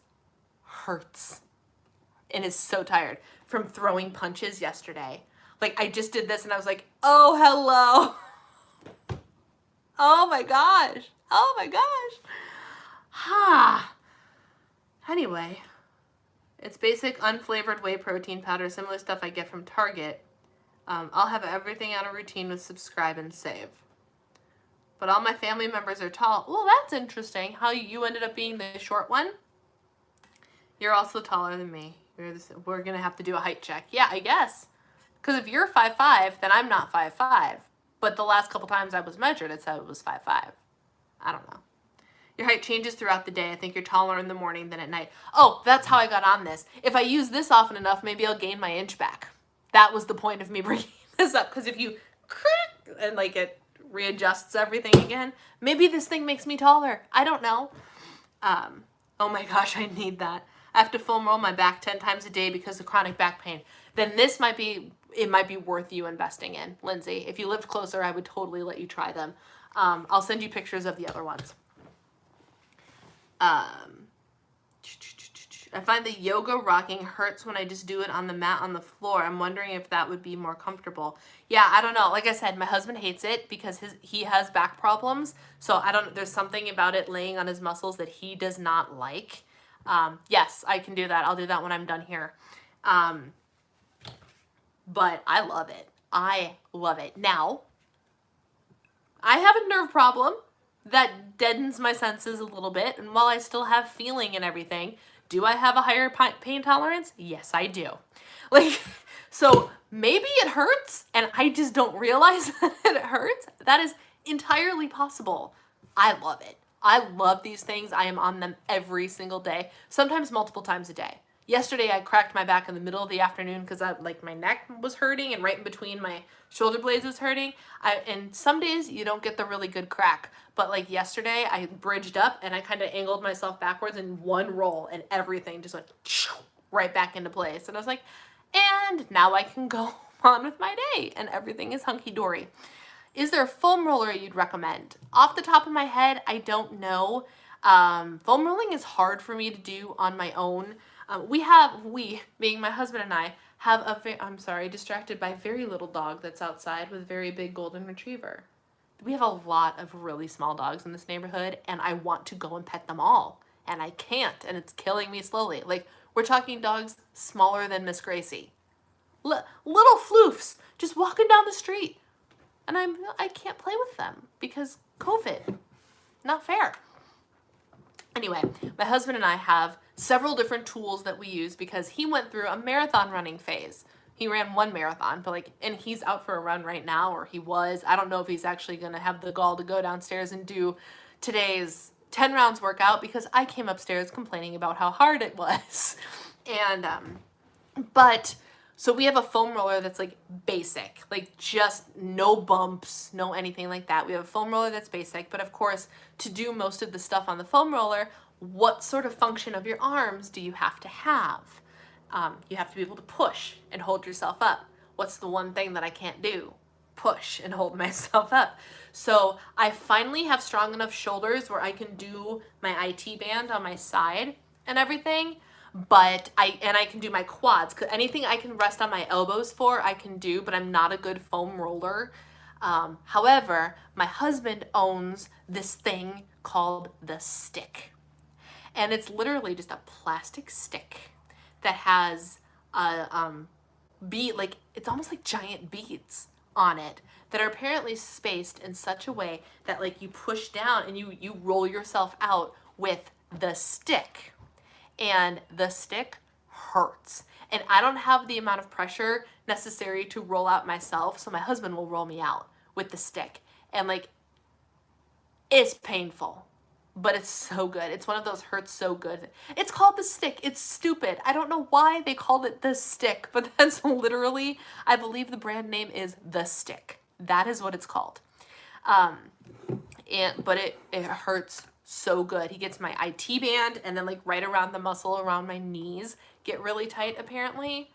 Hurts. And is so tired from throwing punches yesterday. Like, I just did this and I was like, oh, hello. Oh my gosh. Oh my gosh. Anyway, it's basic unflavored whey protein powder, similar stuff I get from Target. I'll have everything on a routine with subscribe and save. But all my family members are tall. Well, that's interesting. How you ended up being the short one? You're also taller than me. We're going to have to do a height check. Yeah, I guess. Because if you're 5'5", then I'm not 5'5". But the last couple times I was measured, it said it was 5'5". I don't know. Your height changes throughout the day. I think you're taller in the morning than at night. Oh, that's how I got on this. If I use this often enough, maybe I'll gain my inch back. That was the point of me bringing this up. Because if you crack and like it readjusts everything again, maybe this thing makes me taller. I don't know. Oh my gosh, I need that. I have to foam roll my back 10 times a day because of chronic back pain. Then this might be worth you investing in, Lindsay. If you lived closer, I would totally let you try them. I'll send you pictures of the other ones. I find the yoga rocking hurts when I just do it on the mat on the floor. I'm wondering if that would be more comfortable. Yeah, I don't know. Like I said, my husband hates it because he has back problems. So there's something about it laying on his muscles that he does not like. Yes, I can do that. I'll do that when I'm done here. But I love it. I love it. Now, I have a nerve problem that deadens my senses a little bit. And while I still have feeling and everything, do I have a higher pain tolerance? Yes, I do. Like, so maybe it hurts and I just don't realize that it hurts. That is entirely possible. I love it. I love these things. I am on them every single day, sometimes multiple times a day. Yesterday, I cracked my back in the middle of the afternoon because my neck was hurting and right in between my shoulder blades was hurting. And some days you don't get the really good crack. But like yesterday, I bridged up and I kind of angled myself backwards in one roll and everything just went right back into place. And I was like, and now I can go on with my day and everything is hunky-dory. Is there a foam roller you'd recommend? Off the top of my head, I don't know. Foam rolling is hard for me to do on my own. We, being my husband and I, have distracted by a very little dog that's outside with a very big golden retriever. We have a lot of really small dogs in this neighborhood, and I want to go and pet them all, and I can't, and it's killing me slowly. Like, we're talking dogs smaller than Miss Gracie. Little floofs, just walking down the street, and I can't play with them because COVID. Not fair. Anyway, my husband and I have several different tools that we use because he went through a marathon running phase. He ran one marathon, but and he's out for a run right now, or he was. I don't know if he's actually going to have the gall to go downstairs and do today's 10 rounds workout because I came upstairs complaining about how hard it was. And, so we have a foam roller that's like basic, like just no bumps, no anything like that. We have a foam roller that's basic, but of course, to do most of the stuff on the foam roller, what sort of function of your arms do you have to have? You have to be able to push and hold yourself up. What's the one thing that I can't do? Push and hold myself up. So I finally have strong enough shoulders where I can do my IT band on my side and everything. But I can do my quads. Anything I can rest on my elbows for, I can do, but I'm not a good foam roller. However, my husband owns this thing called the stick. And it's literally just a plastic stick that has a bead, like it's almost like giant beads on it that are apparently spaced in such a way that like you push down and you roll yourself out with the stick. And the stick hurts. And I don't have the amount of pressure necessary to roll out myself, so my husband will roll me out with the stick. And like, it's painful, but it's so good. It's one of those hurts so good. It's called the stick. It's stupid. I don't know why they called it the stick, but that's literally, I believe the brand name is the stick. That is what it's called. But it hurts so good. He gets my IT band and then like right around the muscle around my knees get really tight apparently.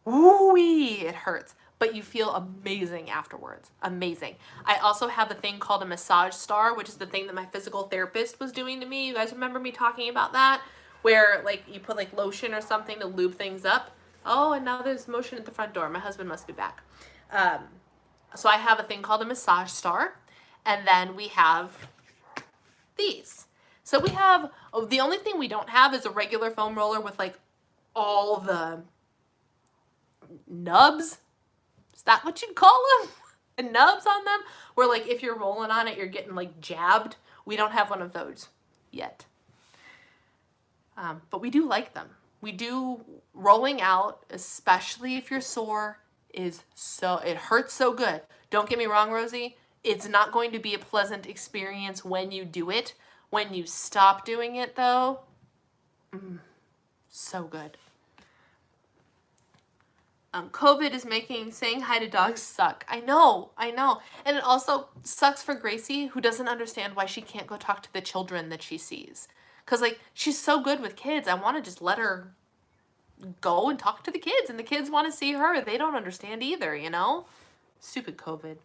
Woo-wee, it hurts, but you feel amazing afterwards. Amazing. I also have a thing called a massage star, which is the thing that my physical therapist was doing to me. You guys remember me talking about that? Where like you put like lotion or something to lube things up. Oh, and now there's motion at the front door. My husband must be back. So I have a thing called a massage star, and then we have these. So we have, the only thing we don't have is a regular foam roller with like all the nubs. Is that what you'd call them? The nubs on them? Where like if you're rolling on it, you're getting like jabbed. We don't have one of those yet. But we do like them. We do rolling out, especially if you're sore, it hurts so good. Don't get me wrong, Rosie. It's not going to be a pleasant experience when you do it. When you stop doing it, though, so good. COVID is making saying hi to dogs suck. I know. And it also sucks for Gracie, who doesn't understand why she can't go talk to the children that she sees. Because, like, she's so good with kids. I want to just let her go and talk to the kids, and the kids want to see her. They don't understand either, you know? Stupid COVID.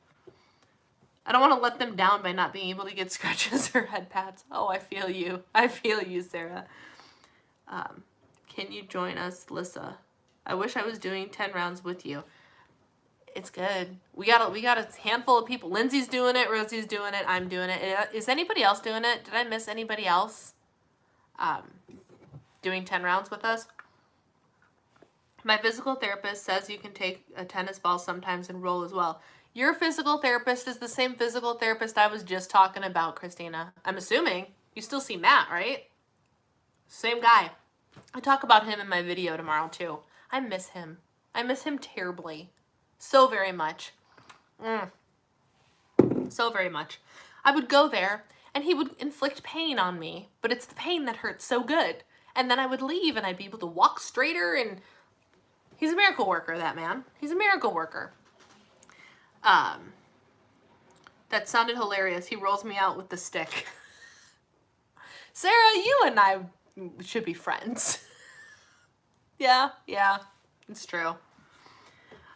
I don't want to let them down by not being able to get scratches or head pats. Oh, I feel you. I feel you, Sarah. Can you join us, Lissa? I wish I was doing 10 rounds with you. It's good. We got a handful of people. Lindsay's doing it. Rosie's doing it. I'm doing it. Is anybody else doing it? Did I miss anybody else doing 10 rounds with us? My physical therapist says you can take a tennis ball sometimes and roll as well. Your physical therapist is the same physical therapist I was just talking about, Christina. I'm assuming. You still see Matt, right? Same guy. I talk about him in my video tomorrow, too. I miss him. I miss him terribly. So very much. So very much. I would go there, and he would inflict pain on me, but it's the pain that hurts so good. And then I would leave, and I'd be able to walk straighter, and he's a miracle worker, that man. He's a miracle worker. That sounded hilarious. He rolls me out with the stick. Sarah, you and I should be friends. Yeah, it's true.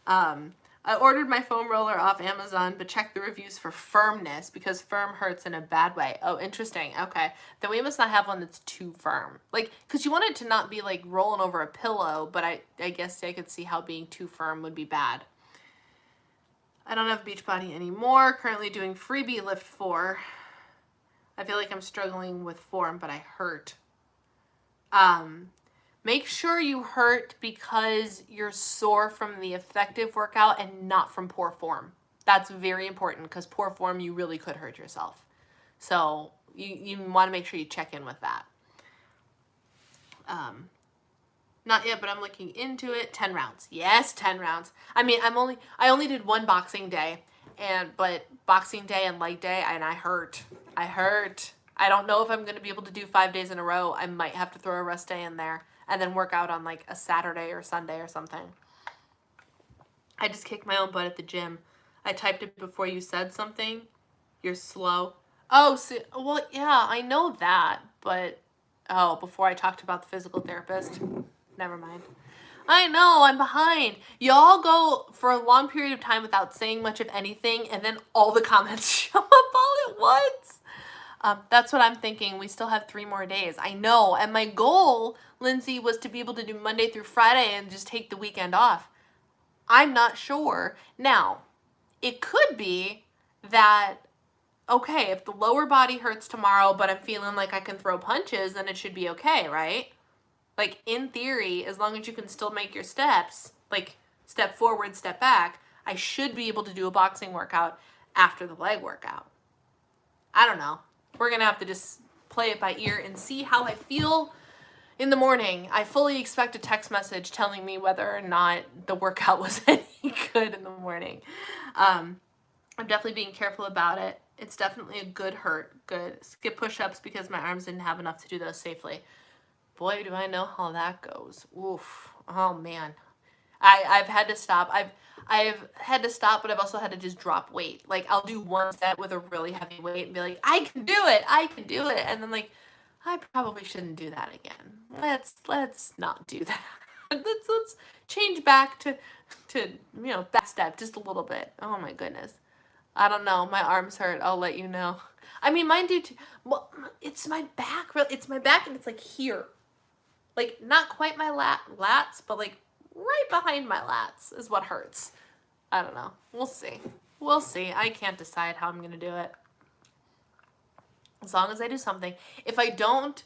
I ordered my foam roller off Amazon, but checked the reviews for firmness because firm hurts in a bad way. Oh, interesting. Okay. Then we must not have one that's too firm. Like, because you want it to not be like rolling over a pillow, but I guess I could see how being too firm would be bad. I don't have Beachbody anymore. Currently doing freebie lift 4. I feel like I'm struggling with form, but I hurt. Make sure you hurt because you're sore from the effective workout and not from poor form. That's very important because poor form, you really could hurt yourself. So you want to make sure you check in with that. Not yet, but I'm looking into it. 10 rounds. Yes, 10 rounds. I mean, I only did one boxing day, but boxing day and leg day, and I hurt. I don't know if I'm going to be able to do 5 days in a row. I might have to throw a rest day in there and then work out on like a Saturday or Sunday or something. I just kicked my own butt at the gym. I typed it before you said something. You're slow. Oh, so, well, yeah, I know that, but, before I talked about the physical therapist. Never mind. I know, I'm behind. Y'all go for a long period of time without saying much of anything, and then all the comments show up all at once. That's what I'm thinking. We still have 3 more days. I know. And my goal, Lindsay, was to be able to do Monday through Friday and just take the weekend off. I'm not sure. Now, it could be that, okay, if the lower body hurts tomorrow, but I'm feeling like I can throw punches, then it should be okay, right? Like, in theory, as long as you can still make your steps, like step forward, step back, I should be able to do a boxing workout after the leg workout. I don't know. We're going to have to just play it by ear and see how I feel in the morning. I fully expect a text message telling me whether or not the workout was any good in the morning. I'm definitely being careful about it. It's definitely a good hurt. Good. Skip push-ups because my arms didn't have enough to do those safely. Boy, do I know how that goes. Oof. Oh, man. I've had to stop. I've had to stop, but I've also had to just drop weight. Like, I'll do one set with a really heavy weight and be like, I can do it. I can do it. And then, like, I probably shouldn't do that again. Let's not do that. let's change back to back step just a little bit. Oh my goodness. I don't know. My arms hurt. I'll let you know. I mean, mine do too. Well, it's my back. It's my back, and it's like here, like not quite my lats, but like right behind my lats is what hurts. I don't know. We'll see. We'll see. I can't decide how I'm gonna do it. As long as I do something. If I don't,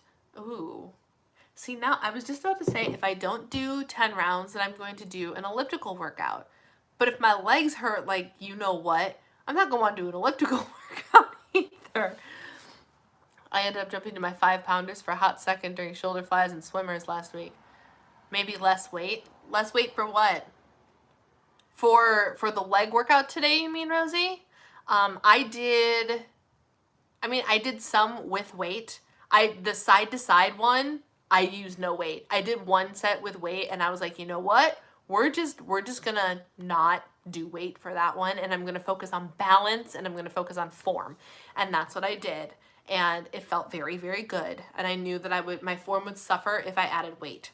see, now I was just about to say, if I don't do 10 rounds, then I'm going to do an elliptical workout. But if my legs hurt, like, you know what, I'm not going to want to do an elliptical workout either. I ended up jumping to my 5-pounders for a hot second during shoulder flies and swimmers last week. Maybe less weight. Less weight for what? For the leg workout today, you mean, Rosie? I did some with weight. The side to side one, I used no weight. I did one set with weight, and I was like, you know what? We're just gonna not do weight for that one, and I'm gonna focus on balance, and I'm gonna focus on form. And that's what I did. And it felt very, very good. And I knew that my form would suffer if I added weight.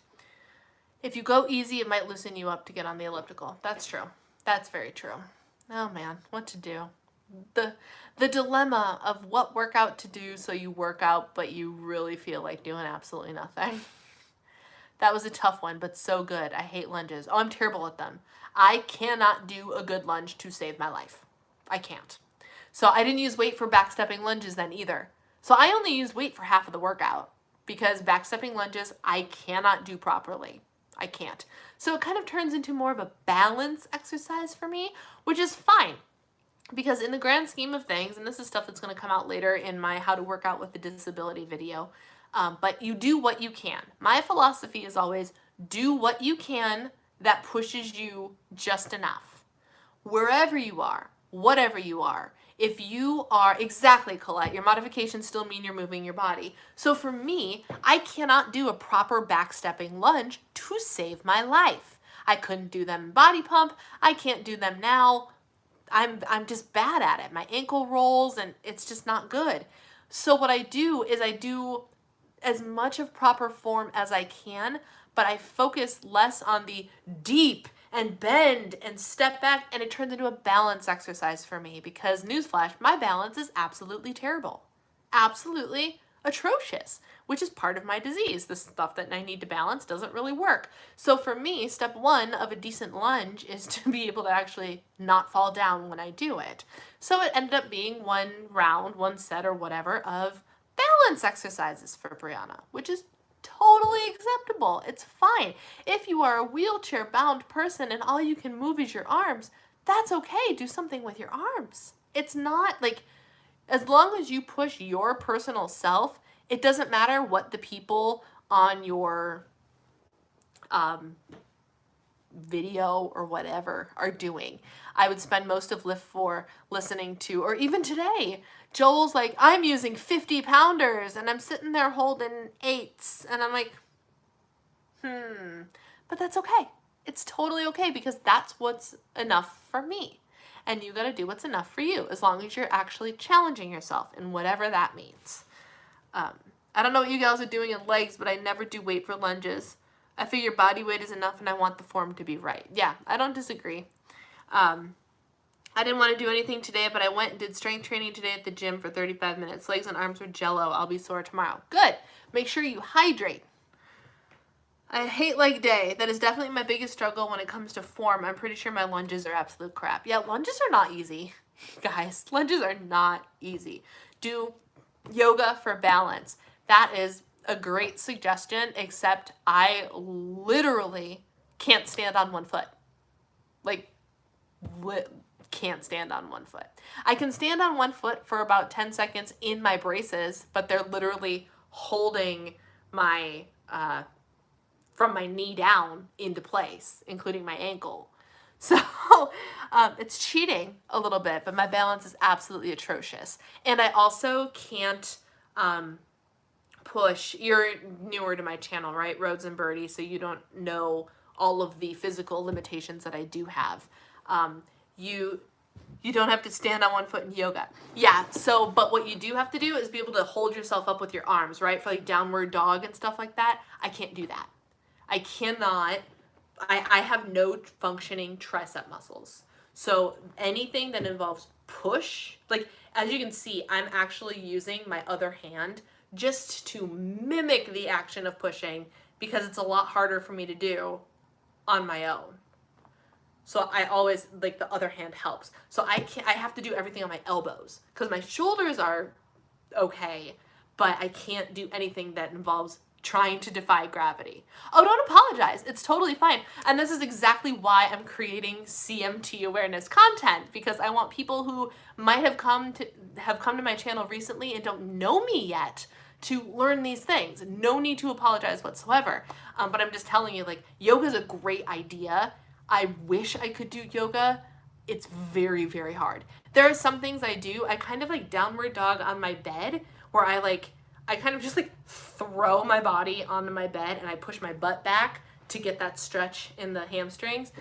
If you go easy, it might loosen you up to get on the elliptical. That's true. That's very true. Oh man, what to do? The dilemma of what workout to do so you work out, but you really feel like doing absolutely nothing. That was a tough one, but so good. I hate lunges. Oh, I'm terrible at them. I cannot do a good lunge to save my life. I can't. So I didn't use weight for backstepping lunges then either. So I only used weight for half of the workout because backstepping lunges I cannot do properly. I can't. So it kind of turns into more of a balance exercise for me, which is fine. Because in the grand scheme of things, and this is stuff that's going to come out later in my How to Work Out with a Disability video, but you do what you can. My philosophy is always do what you can that pushes you just enough. Wherever you are, whatever you are. If you are, exactly, Colette, your modifications still mean you're moving your body. So for me, I cannot do a proper backstepping lunge to save my life. I couldn't do them in body pump. I can't do them now. I'm just bad at it. My ankle rolls and it's just not good. So what I do is I do as much of proper form as I can, but I focus less on the deep and bend and step back, and it turns into a balance exercise for me because, newsflash, my balance is absolutely terrible. Absolutely atrocious, which is part of my disease. The stuff that I need to balance doesn't really work. So for me, step one of a decent lunge is to be able to actually not fall down when I do it. So it ended up being one round, one set or whatever of balance exercises for Brianna, which is totally acceptable. It's fine. If you are a wheelchair bound person and all you can move is your arms, that's okay. Do something with your arms. It's not like, as long as you push your personal self, it doesn't matter what the people on your video or whatever are doing. I would spend most of Lift 4 listening to, or even today, Joel's like, I'm using 50-pounders and I'm sitting there holding 8s. And I'm like, but that's okay. It's totally okay because that's what's enough for me. And you got to do what's enough for you as long as you're actually challenging yourself and whatever that means. I don't know what you guys are doing in legs, but I never do weight for lunges. I figure body weight is enough and I want the form to be right. Yeah, I don't disagree. I I didn't want to do anything today, but I went and did strength training today at the gym for 35 minutes. Legs and arms were jello. I'll be sore tomorrow. Good. Make sure you hydrate. I hate leg day. That is definitely my biggest struggle when it comes to form. I'm pretty sure my lunges are absolute crap. Yeah, lunges are not easy. Guys, lunges are not easy. Do yoga for balance. That is a great suggestion, except I literally can't stand on one foot. Like, can't stand on one foot. I can stand on one foot for about 10 seconds in my braces, but they're literally holding my, from my knee down into place, including my ankle. So it's cheating a little bit, but my balance is absolutely atrocious. And I also can't push. You're newer to my channel, right? Rhodes and Birdie, so you don't know all of the physical limitations that I do have. You don't have to stand on one foot in yoga. Yeah, so, but what you do have to do is be able to hold yourself up with your arms, right? For like downward dog and stuff like that. I can't do that. I cannot, I have no functioning tricep muscles. So anything that involves push, like as you can see, I'm actually using my other hand just to mimic the action of pushing because it's a lot harder for me to do on my own. So I always, like, the other hand helps. So I have to do everything on my elbows because my shoulders are okay, but I can't do anything that involves trying to defy gravity. Oh, don't apologize. It's totally fine. And this is exactly why I'm creating CMT awareness content, because I want people who might have come to my channel recently and don't know me yet to learn these things. No need to apologize whatsoever. But I'm just telling you, like, yoga is a great idea. I wish I could do yoga. It's very, very hard. There are some things I do. I kind of like downward dog on my bed where I kind of just like throw my body onto my bed and I push my butt back to get that stretch in the hamstrings.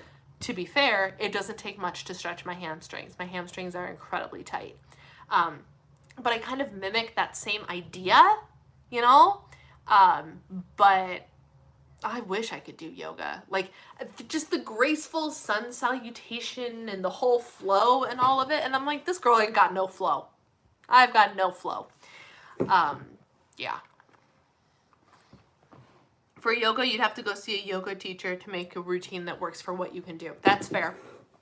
To be fair, it doesn't take much to stretch my hamstrings. My hamstrings are incredibly tight. But I kind of mimic that same idea, you know? But I wish I could do yoga. Like, just the graceful sun salutation and the whole flow and all of it. And I'm like, this girl ain't got no flow. I've got no flow. Yeah. For yoga, you'd have to go see a yoga teacher to make a routine that works for what you can do. That's fair.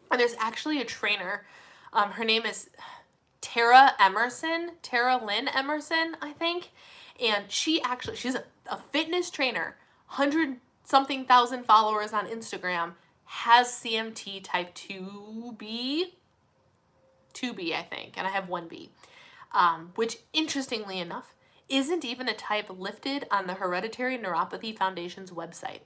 And there's actually a trainer. Her name is Tara Lynn Emerson, I think. And she's a fitness trainer, 100-something thousand followers on Instagram, has CMT type 2B, I think, and I have 1B, which, interestingly enough, isn't even a type listed on the Hereditary Neuropathy Foundation's website.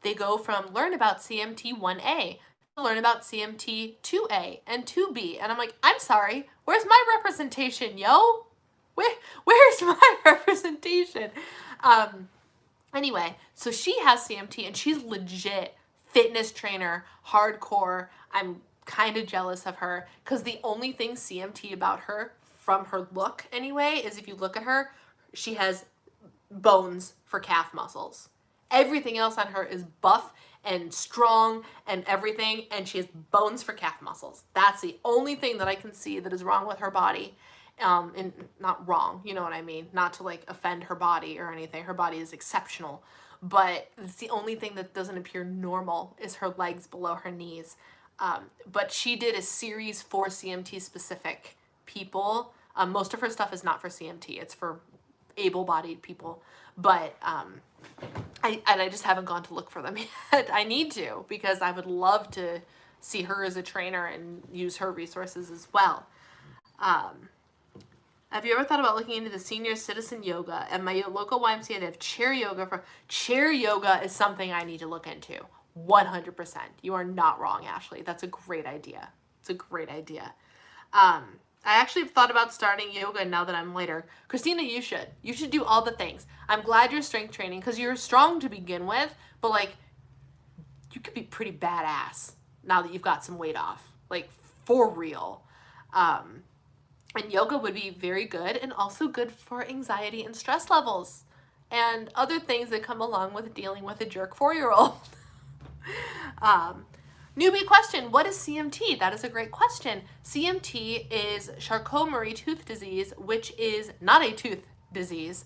They go from learn about CMT 1A to learn about CMT 2A and 2B, and I'm like, I'm sorry, where's my representation, yo? Where's my representation? Anyway, so she has CMT and she's legit fitness trainer, hardcore. I'm kind of jealous of her because the only thing CMT about her, from her look anyway, is if you look at her, she has bones for calf muscles. Everything else on her is buff and strong and everything, and she has bones for calf muscles. That's the only thing that I can see that is wrong with her body. And not wrong, you know what I mean? Not to like offend her body or anything. Her body is exceptional, but it's the only thing that doesn't appear normal is her legs below her knees. But she did a series for CMT specific people. Most of her stuff is not for CMT. It's for able-bodied people, but I just haven't gone to look for them yet. I need to, because I would love to see her as a trainer and use her resources as well. Have you ever thought about looking into the senior citizen yoga? At my local YMCA, they have chair yoga. Chair yoga is something I need to look into. 100%. You are not wrong, Ashley. That's a great idea. It's a great idea. I actually thought about starting yoga now that I'm lighter. Christina, you should. You should do all the things. I'm glad you're strength training because you're strong to begin with, but like, you could be pretty badass now that you've got some weight off. Like, for real. And yoga would be very good and also good for anxiety and stress levels and other things that come along with dealing with a jerk 4-year-old. Newbie question, what is CMT? That is a great question. CMT is Charcot-Marie tooth disease, which is not a tooth disease.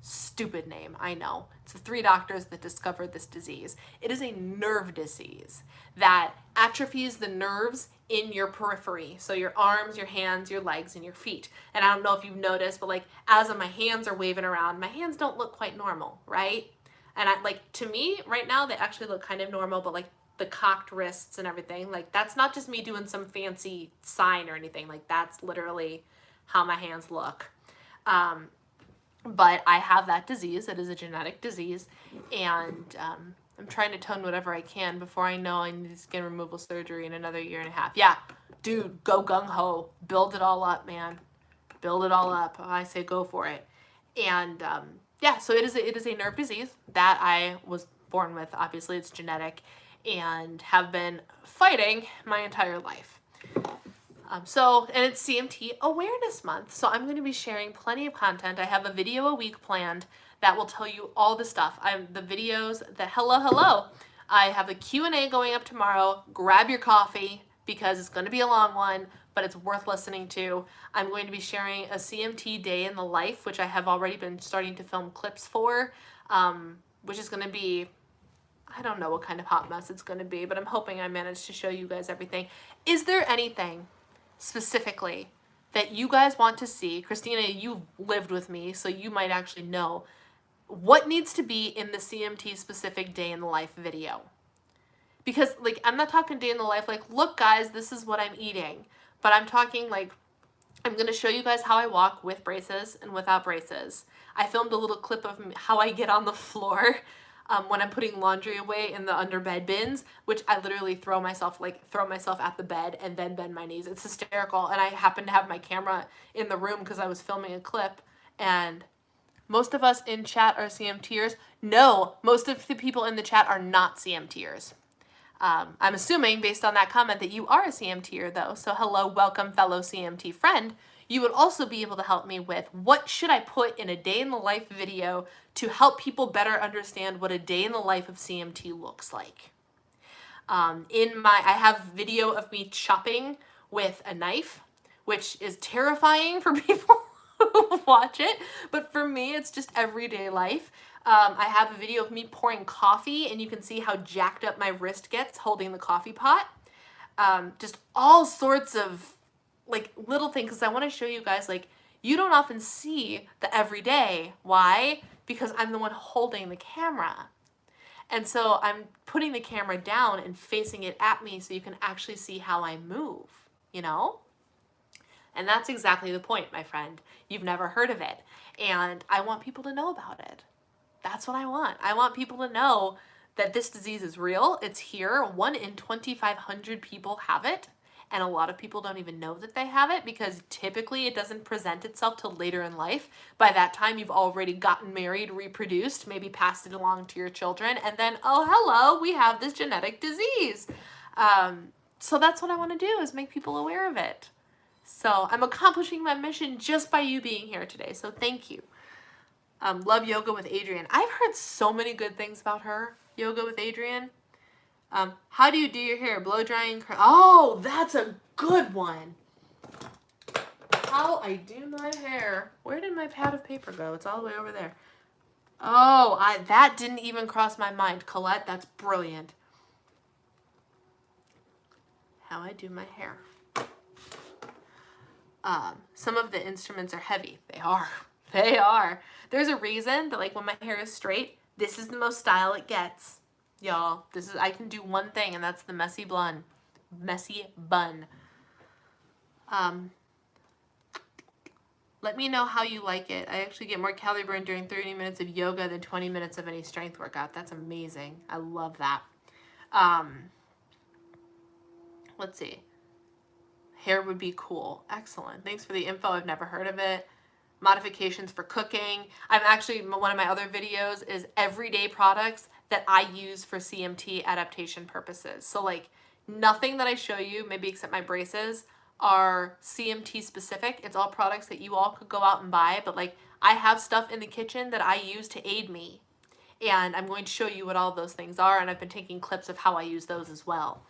Stupid name, I know. It's the 3 doctors that discovered this disease. It is a nerve disease that atrophies the nerves in your periphery. So your arms, your hands, your legs, and your feet. And I don't know if you've noticed, but like as my hands are waving around, my hands don't look quite normal, right? And to me, right now, they actually look kind of normal, but like the cocked wrists and everything, like that's not just me doing some fancy sign or anything. Like that's literally how my hands look. But I have that disease. It is a genetic disease, and I'm trying to tone whatever I can before I know I need skin removal surgery in another 1.5 years. Yeah, dude, go gung-ho. Build it all up, man. Build it all up. I say go for it. And yeah, so it is a nerve disease that I was born with. Obviously, it's genetic, and have been fighting my entire life. And it's CMT Awareness Month, so I'm going to be sharing plenty of content. I have a video a week planned that will tell you all the stuff. Hello. I have a Q&A going up tomorrow. Grab your coffee because it's going to be a long one, but it's worth listening to. I'm going to be sharing a CMT day in the life, which I have already been starting to film clips for, which is going to be, I don't know what kind of hot mess it's going to be, but I'm hoping I manage to show you guys everything. Is there anything specifically that you guys want to see? Christina, you've lived with me, so you might actually know what needs to be in the CMT specific day in the life video. Because like, I'm not talking day in the life like, look guys, this is what I'm eating, but I'm talking like, I'm going to show you guys how I walk with braces and without braces. I filmed a little clip of how I get on the floor when I'm putting laundry away in the underbed bins, which I literally throw myself at the bed and then bend my knees. It's hysterical. And I happen to have my camera in the room because I was filming a clip, and most of us in chat are CMTers. No, most of the people in the chat are not CMTers. I'm assuming based on that comment that you are a CMTer though. So hello, welcome fellow CMT friend. You would also be able to help me with what should I put in a day in the life video to help people better understand what a day in the life of CMT looks like. I have video of me chopping with a knife, which is terrifying for people who watch it, but for me, it's just everyday life. I have a video of me pouring coffee, and you can see how jacked up my wrist gets holding the coffee pot. Just all sorts of like little things, because I want to show you guys, like, you don't often see the everyday. Why? Because I'm the one holding the camera. And so I'm putting the camera down and facing it at me so you can actually see how I move, you know? And that's exactly the point, my friend. You've never heard of it. And I want people to know about it. That's what I want. I want people to know that this disease is real. It's here. 1 in 2,500 people have it. And a lot of people don't even know that they have it because typically it doesn't present itself till later in life. By that time, you've already gotten married, reproduced, maybe passed it along to your children, and then, oh, hello, we have this genetic disease. So that's what I want to do, is make people aware of it. So I'm accomplishing my mission just by you being here today. So thank you. Love Yoga with Adrienne. I've heard so many good things about her. Yoga with Adrienne. How do you do your hair? Blow drying? Oh, that's a good one. How I do my hair. Where did my pad of paper go? It's all the way over there. Oh, that didn't even cross my mind. Colette, that's brilliant. How I do my hair. Some of the instruments are heavy. They are. They are. There's a reason that, like, when my hair is straight, this is the most style it gets. Y'all, I can do one thing, and that's the messy bun. Messy bun. Let me know how you like it. I actually get more calorie burn during 30 minutes of yoga than 20 minutes of any strength workout. That's amazing. I love that. Let's see. Hair would be cool. Excellent. Thanks for the info. I've never heard of it. Modifications for cooking. I'm actually, one of my other videos is everyday products that I use for CMT adaptation purposes. So like nothing that I show you, maybe except my braces, are CMT specific. It's all products that you all could go out and buy, but like I have stuff in the kitchen that I use to aid me. And I'm going to show you what all those things are, and I've been taking clips of how I use those as well.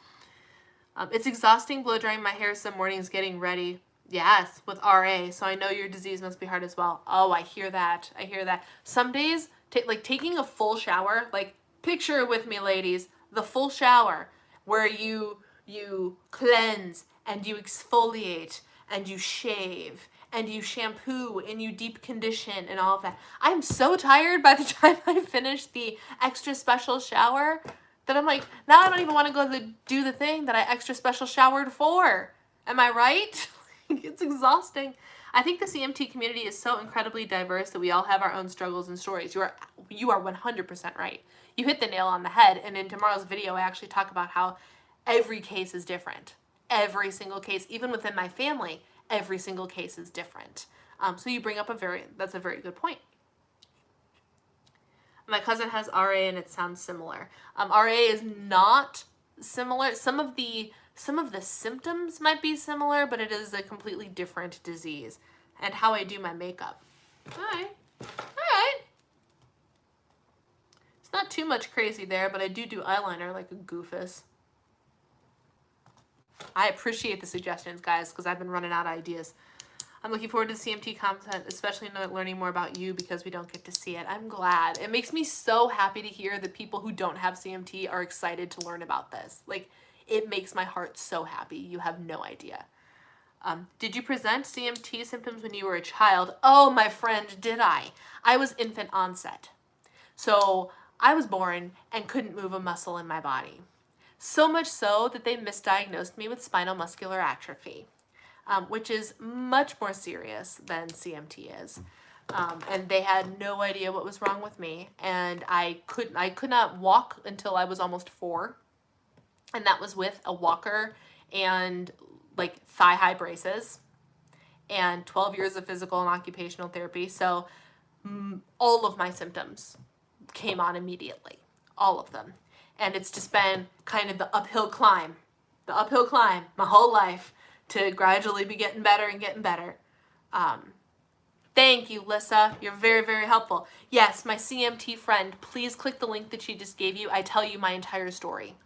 It's exhausting blow drying my hair some mornings getting ready. Yes, with RA, so I know your disease must be hard as well. Oh, I hear that. I hear that. Some days, like taking a full shower, like picture it with me, ladies, the full shower where you cleanse and you exfoliate and you shave and you shampoo and you deep condition and all of that. I'm so tired by the time I finish the extra special shower that I'm like, now I don't even want to go do the thing that I extra special showered for. Am I right? It's exhausting. I think the CMT community is so incredibly diverse that we all have our own struggles and stories. You are 100% right. You hit the nail on the head, and in tomorrow's video I actually talk about how every case is different. Every single case, even within my family, every single case is different. So you bring up that's a very good point. My cousin has RA and it sounds similar. RA is not similar. Some of the symptoms might be similar, but it is a completely different disease. And how I do my makeup. All right. It's not too much crazy there, but I do eyeliner like a goofus. I appreciate the suggestions, guys, because I've been running out of ideas. I'm looking forward to CMT content, especially learning more about you because we don't get to see it. I'm glad. It makes me so happy to hear that people who don't have CMT are excited to learn about this. Like, it makes my heart so happy. You have no idea. Did you present CMT symptoms when you were a child? Oh, my friend, did I? I was infant onset. So I was born and couldn't move a muscle in my body. So much so that they misdiagnosed me with spinal muscular atrophy, which is much more serious than CMT is. And they had no idea what was wrong with me. And I could not walk until I was almost 4. And that was with a walker and like thigh-high braces and 12 years of physical and occupational therapy. So all of my symptoms came on immediately, all of them. And it's just been kind of the uphill climb my whole life to gradually be getting better and getting better. Thank you, Lissa. You're very, very helpful. Yes, my CMT friend, please click the link that she just gave you. I tell you my entire story.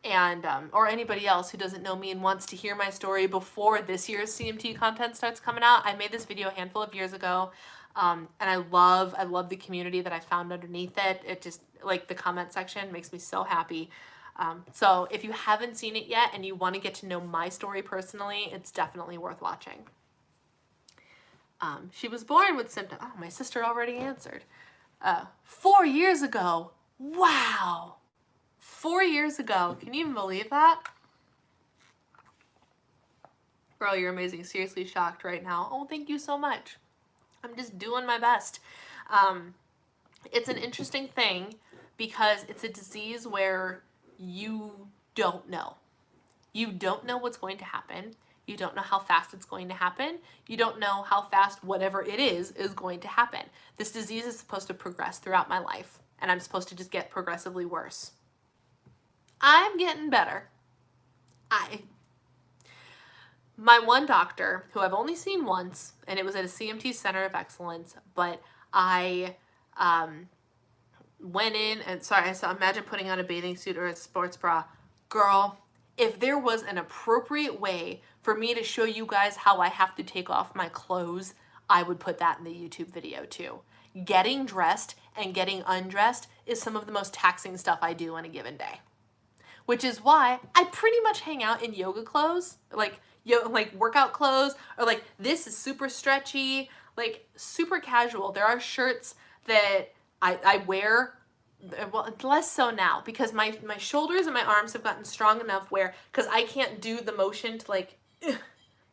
And or anybody else who doesn't know me and wants to hear my story before this year's CMT content starts coming out. I made this video a handful of years ago, and I love the community that I found underneath it. It just, like, the comment section makes me so happy. So if you haven't seen it yet and you want to get to know my story personally, it's definitely worth watching. She was born with symptoms. Oh, my sister already answered. 4 years ago. Wow. 4 years ago. Can you even believe that? Girl, you're amazing. Seriously shocked right now. Oh, thank you so much. I'm just doing my best. It's an interesting thing because it's a disease where you don't know. You don't know what's going to happen. You don't know how fast it's going to happen. You don't know how fast whatever it is going to happen. This disease is supposed to progress throughout my life, and I'm supposed to just get progressively worse. I'm getting better. My one doctor, who I've only seen once, and it was at a CMT Center of Excellence, but I went in and, imagine putting on a bathing suit or a sports bra. Girl, if there was an appropriate way for me to show you guys how I have to take off my clothes, I would put that in the YouTube video too. Getting dressed and getting undressed is some of the most taxing stuff I do on a given day. Which is why I pretty much hang out in yoga clothes, like workout clothes, or like this is super stretchy, like super casual. There are shirts that I wear, well, less so now because my shoulders and my arms have gotten strong enough where, because I can't do the motion to like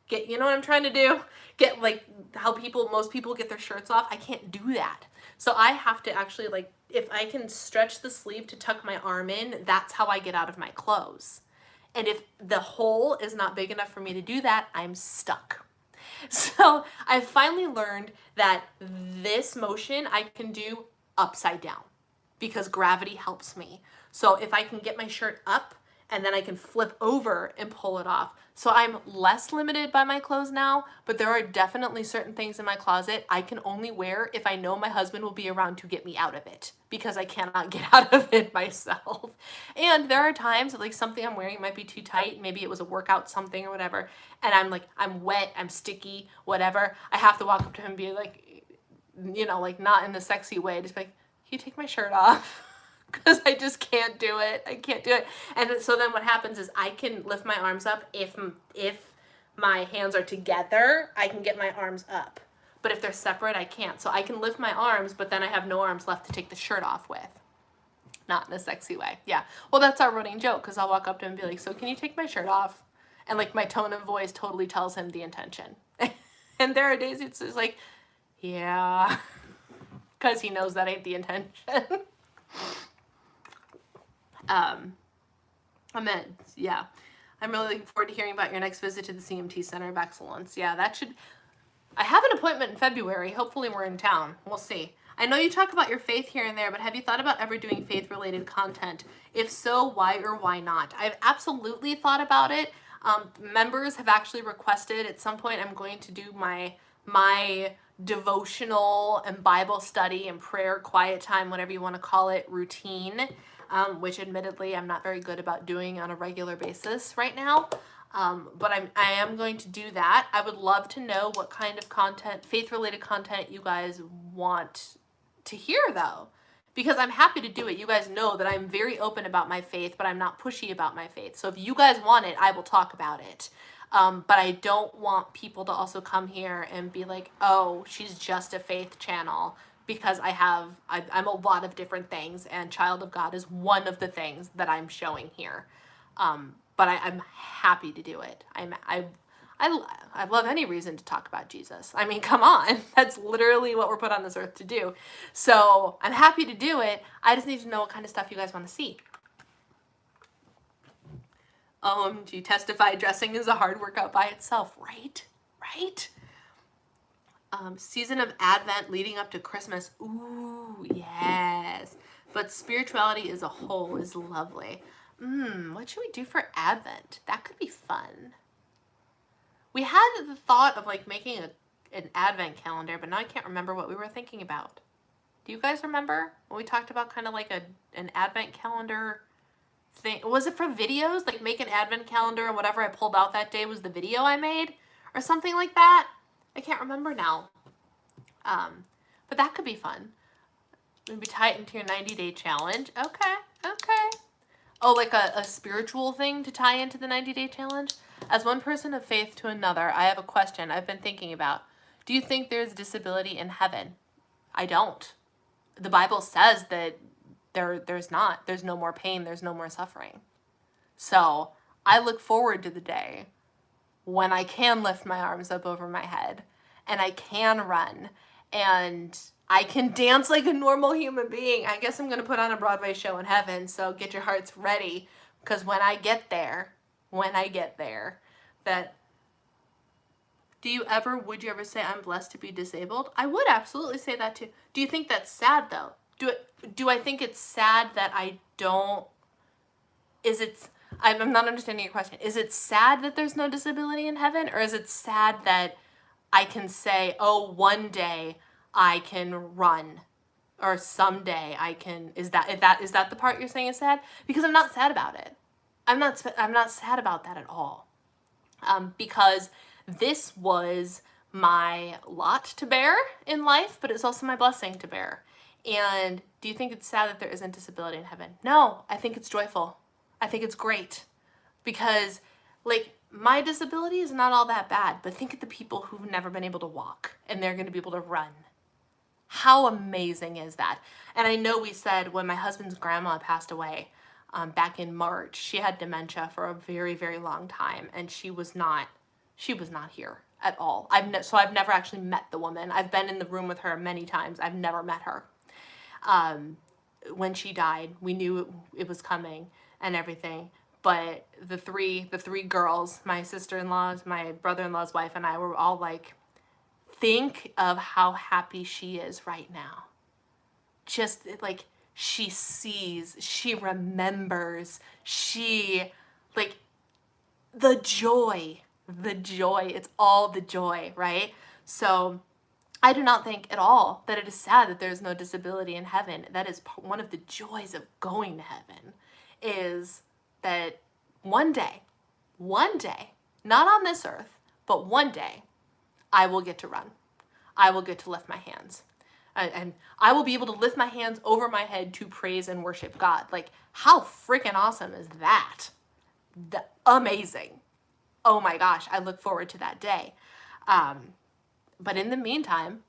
get, you know what I'm trying to do? Get like how most people get their shirts off. I can't do that. So I have to actually, like, if I can stretch the sleeve to tuck my arm in, that's how I get out of my clothes. And if the hole is not big enough for me to do that, I'm stuck. So I finally learned that this motion I can do upside down because gravity helps me. So if I can get my shirt up and then I can flip over and pull it off. So I'm less limited by my clothes now, but there are definitely certain things in my closet I can only wear if I know my husband will be around to get me out of it, because I cannot get out of it myself. And there are times that like something I'm wearing might be too tight, maybe it was a workout something or whatever, and I'm wet, I'm sticky, whatever. I have to walk up to him and be like, you know, like not in the sexy way, just like, can you take my shirt off? Because I just can't do it. I can't do it. And so then what happens is I can lift my arms up. If my hands are together, I can get my arms up. But if they're separate, I can't. So I can lift my arms, but then I have no arms left to take the shirt off with. Not in a sexy way. Yeah. Well, that's our running joke, because I'll walk up to him and be like, so can you take my shirt off? And like my tone of voice totally tells him the intention. And there are days it's just like, yeah, because he knows that ain't the intention. Yeah, I'm really looking forward to hearing about your next visit to the CMT Center of Excellence. Yeah, I have an appointment in February. Hopefully we're in town. We'll see. I know you talk about your faith here and there, but have you thought about ever doing faith-related content? If so, why or why not? I've absolutely thought about it. Members have actually requested at some point I'm going to do my devotional and Bible study and prayer, quiet time, whatever you want to call it, routine, which admittedly I'm not very good about doing on a regular basis right now. But I am going to do that. I would love to know what kind of content, faith-related content, you guys want to hear though, because I'm happy to do it. You guys know that I'm very open about my faith, but I'm not pushy about my faith. So if you guys want it, I will talk about it. But I don't want people to also come here and be like, oh, she's just a faith channel, because I'm a lot of different things, and Child of God is one of the things that I'm showing here. But I'm happy to do it. I love any reason to talk about Jesus. I mean, come on. That's literally what we're put on this earth to do. So I'm happy to do it. I just need to know what kind of stuff you guys want to see. OMG, testify, dressing is a hard workout by itself, right? Right? Season of Advent leading up to Christmas. Ooh, yes. But spirituality as a whole is lovely. What should we do for Advent? That could be fun. We had the thought of like making an Advent calendar, but now I can't remember what we were thinking about. Do you guys remember when we talked about kind of like an Advent calendar thing? Was it for videos? Like make an Advent calendar, and whatever I pulled out that day was the video I made or something like that? I can't remember now. But that could be fun. Maybe tie it into your 90-day challenge. Okay. Oh, like a spiritual thing to tie into the 90-day challenge? As one person of faith to another, I have a question I've been thinking about. Do you think there's disability in heaven? I don't. The Bible says that there's not. There's no more pain. There's no more suffering. So I look forward to the day when I can lift my arms up over my head and I can run and I can dance like a normal human being. I guess I'm going to put on a Broadway show in heaven, so get your hearts ready, because when I get there, that would you ever say I'm blessed to be disabled? I would absolutely say that too. Do you think that's sad though? Do I think it's sad that I don't, I'm not understanding your question. Is it sad that there's no disability in heaven, or is it sad that I can say, oh, one day I can run, or someday I can, is that the part you're saying is sad? Because I'm not sad about it. I'm not sad about that at all. Because this was my lot to bear in life, but it's also my blessing to bear. And do you think it's sad that there isn't disability in heaven? No, I think it's joyful. I think it's great, because like my disability is not all that bad, but think of the people who've never been able to walk and they're going to be able to run. How amazing is that? And I know we said when my husband's grandma passed away back in March, she had dementia for a very, very long time, and she was not here at all. So I've never actually met the woman. I've been in the room with her many times. I've never met her. When she died, we knew it was coming and everything. But the three girls, my sister-in-law's, my brother-in-law's wife, and I were all like, think of how happy she is right now. Just like she sees, she remembers, she, like, the joy, it's all the joy, right? So I do not think at all that it is sad that there's no disability in heaven. That is one of the joys of going to heaven, is that one day, not on this earth, but one day, I will get to run. I will get to lift my hands. And I will be able to lift my hands over my head to praise and worship God. Like, how freaking awesome is that? Amazing. Oh my gosh, I look forward to that day. But in the meantime,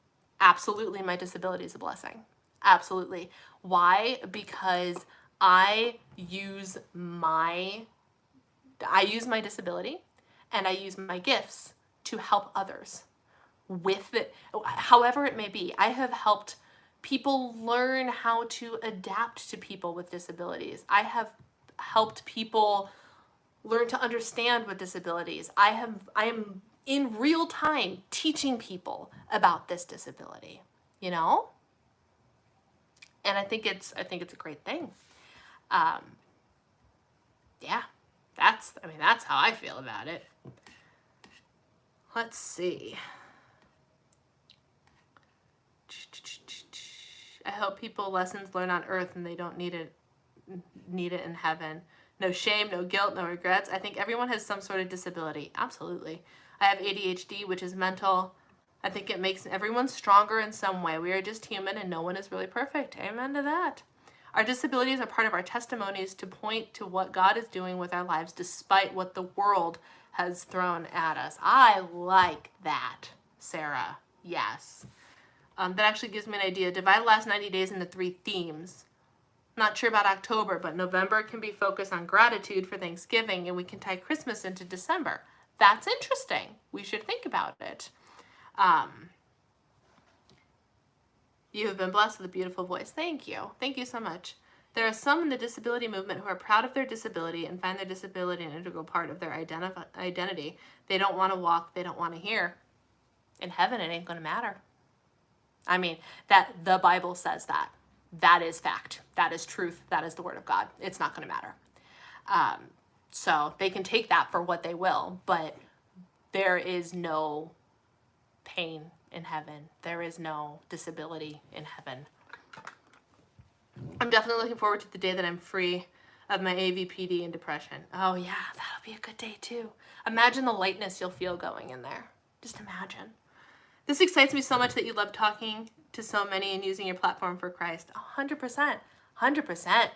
absolutely my disability is a blessing. Absolutely. Why? Because I use my disability and I use my gifts to help others with it, however it may be. I have helped people learn how to adapt to people with disabilities. I have helped people learn to understand with disabilities. I am in real time teaching people about this disability, you know? And I think it's a great thing. Yeah, that's how I feel about it. Let's see. I hope people lessons learn on earth and they don't need it in heaven. No shame, no guilt, no regrets. I think everyone has some sort of disability. Absolutely. I have ADHD, which is mental. I think it makes everyone stronger in some way. We are just human and no one is really perfect. Amen to that. Our disabilities are part of our testimonies to point to what God is doing with our lives despite what the world has thrown at us. I like that, Sarah. Yes. That actually gives me an idea. Divide the last 90 days into 3 themes. Not sure about October, but November can be focused on gratitude for Thanksgiving, and we can tie Christmas into December. That's interesting. We should think about it. You have been blessed with a beautiful voice. Thank you. Thank you so much. There are some in the disability movement who are proud of their disability and find their disability an integral part of their identity. They don't want to walk. They don't want to hear. In heaven, it ain't going to matter. I mean, that the Bible says that. That is fact. That is truth. That is the word of God. It's not going to matter. So they can take that for what they will, but there is no pain in heaven. There is no disability in heaven. I'm definitely looking forward to the day that I'm free of my AVPD and depression. Oh yeah, that'll be a good day too. Imagine the lightness you'll feel going in there. Just imagine. This excites me so much that you love talking to so many and using your platform for Christ. 100%. 100%.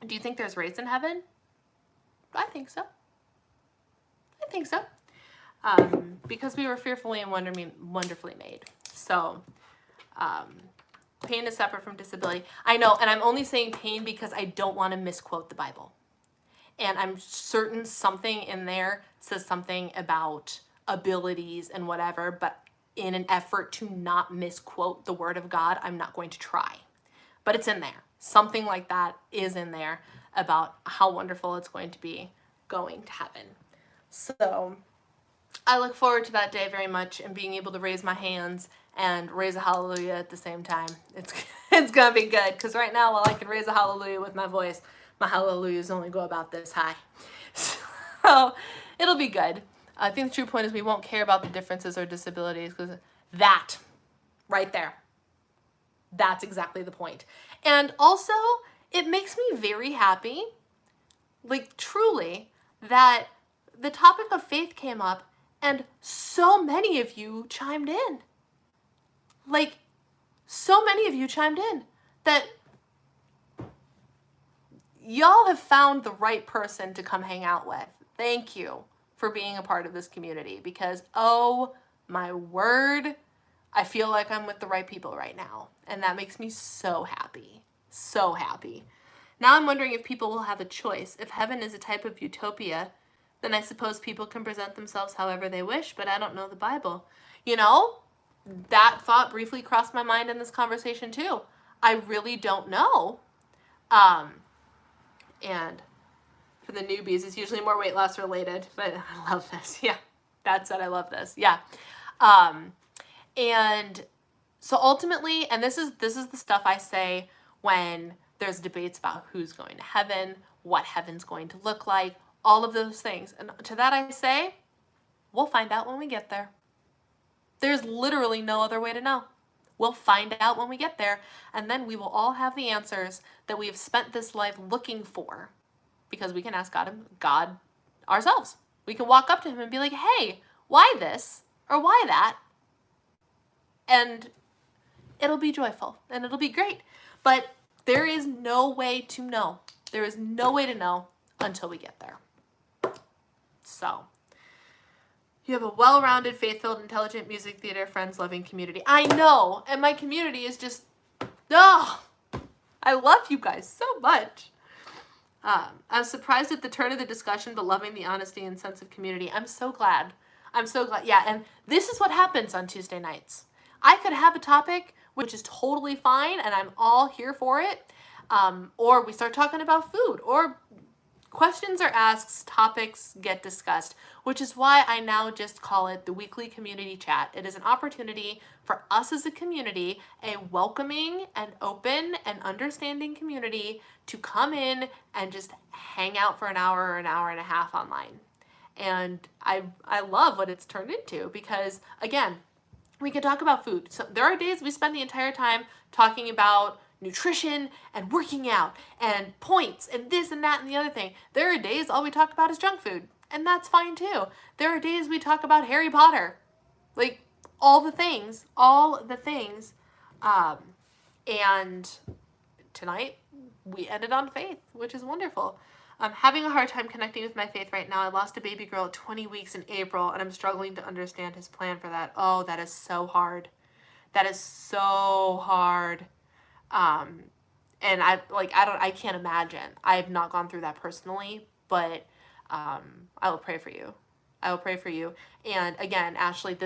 Do you think there's race in heaven? I think so. I think so. Because we were fearfully and wonderfully made. So, pain is separate from disability. I know, and I'm only saying pain because I don't want to misquote the Bible. And I'm certain something in there says something about abilities and whatever, but in an effort to not misquote the word of God, I'm not going to try. But it's in there. Something like that is in there about how wonderful it's going to be going to heaven. So I look forward to that day very much and being able to raise my hands and raise a hallelujah at the same time. It's going to be good, because right now, while I can raise a hallelujah with my voice, my hallelujahs only go about this high. So it'll be good. I think the true point is we won't care about the differences or disabilities, because that right there, that's exactly the point. And also, it makes me very happy, like truly, that the topic of faith came up and so many of you chimed in. Like, so many of you chimed in that y'all have found the right person to come hang out with. Thank you for being a part of this community, because, oh my word, I feel like I'm with the right people right now. And that makes me so happy. So happy. Now I'm wondering if people will have a choice. If heaven is a type of utopia, then I suppose people can present themselves however they wish, but I don't know the Bible. You know, that thought briefly crossed my mind in this conversation too. I really don't know. And for the newbies, it's usually more weight loss related, but I love this. Yeah, that's it. I love this. Yeah. And So ultimately, and this is the stuff I say when there's debates about who's going to heaven, what heaven's going to look like, all of those things. And to that I say, we'll find out when we get there. There's literally no other way to know. We'll find out when we get there, and then we will all have the answers that we have spent this life looking for, because we can ask God ourselves. We can walk up to him and be like, hey, why this or why that? And it'll be joyful and it'll be great. But there is no way to know. There is no way to know until we get there. So, you have a well-rounded, faith-filled, intelligent music theater, friends, loving community. I know, and my community is just, oh, I love you guys so much. I'm surprised at the turn of the discussion, but loving the honesty and sense of community. I'm so glad. I'm so glad. Yeah, and this is what happens on Tuesday nights. I could have a topic, which is totally fine, and I'm all here for it. Or we start talking about food, or questions are asked, topics get discussed, which is why I now just call it the weekly community chat. It is an opportunity for us as a community, a welcoming and open and understanding community, to come in and just hang out for an hour or an hour and a half online. And I love what it's turned into, because again, we can talk about food. So there are days we spend the entire time talking about nutrition and working out and points and this and that and the other thing. There are days all we talk about is junk food, and that's fine too. There are days we talk about Harry Potter, like all the things. And tonight we ended on faith, which is wonderful. I'm having a hard time connecting with my faith right now. I lost a baby girl at 20 weeks in April, and I'm struggling to understand his plan for that. Oh, that is so hard. That is so hard. And I can't imagine. I have not gone through that personally, but I will pray for you. I will pray for you. And again, Ashley,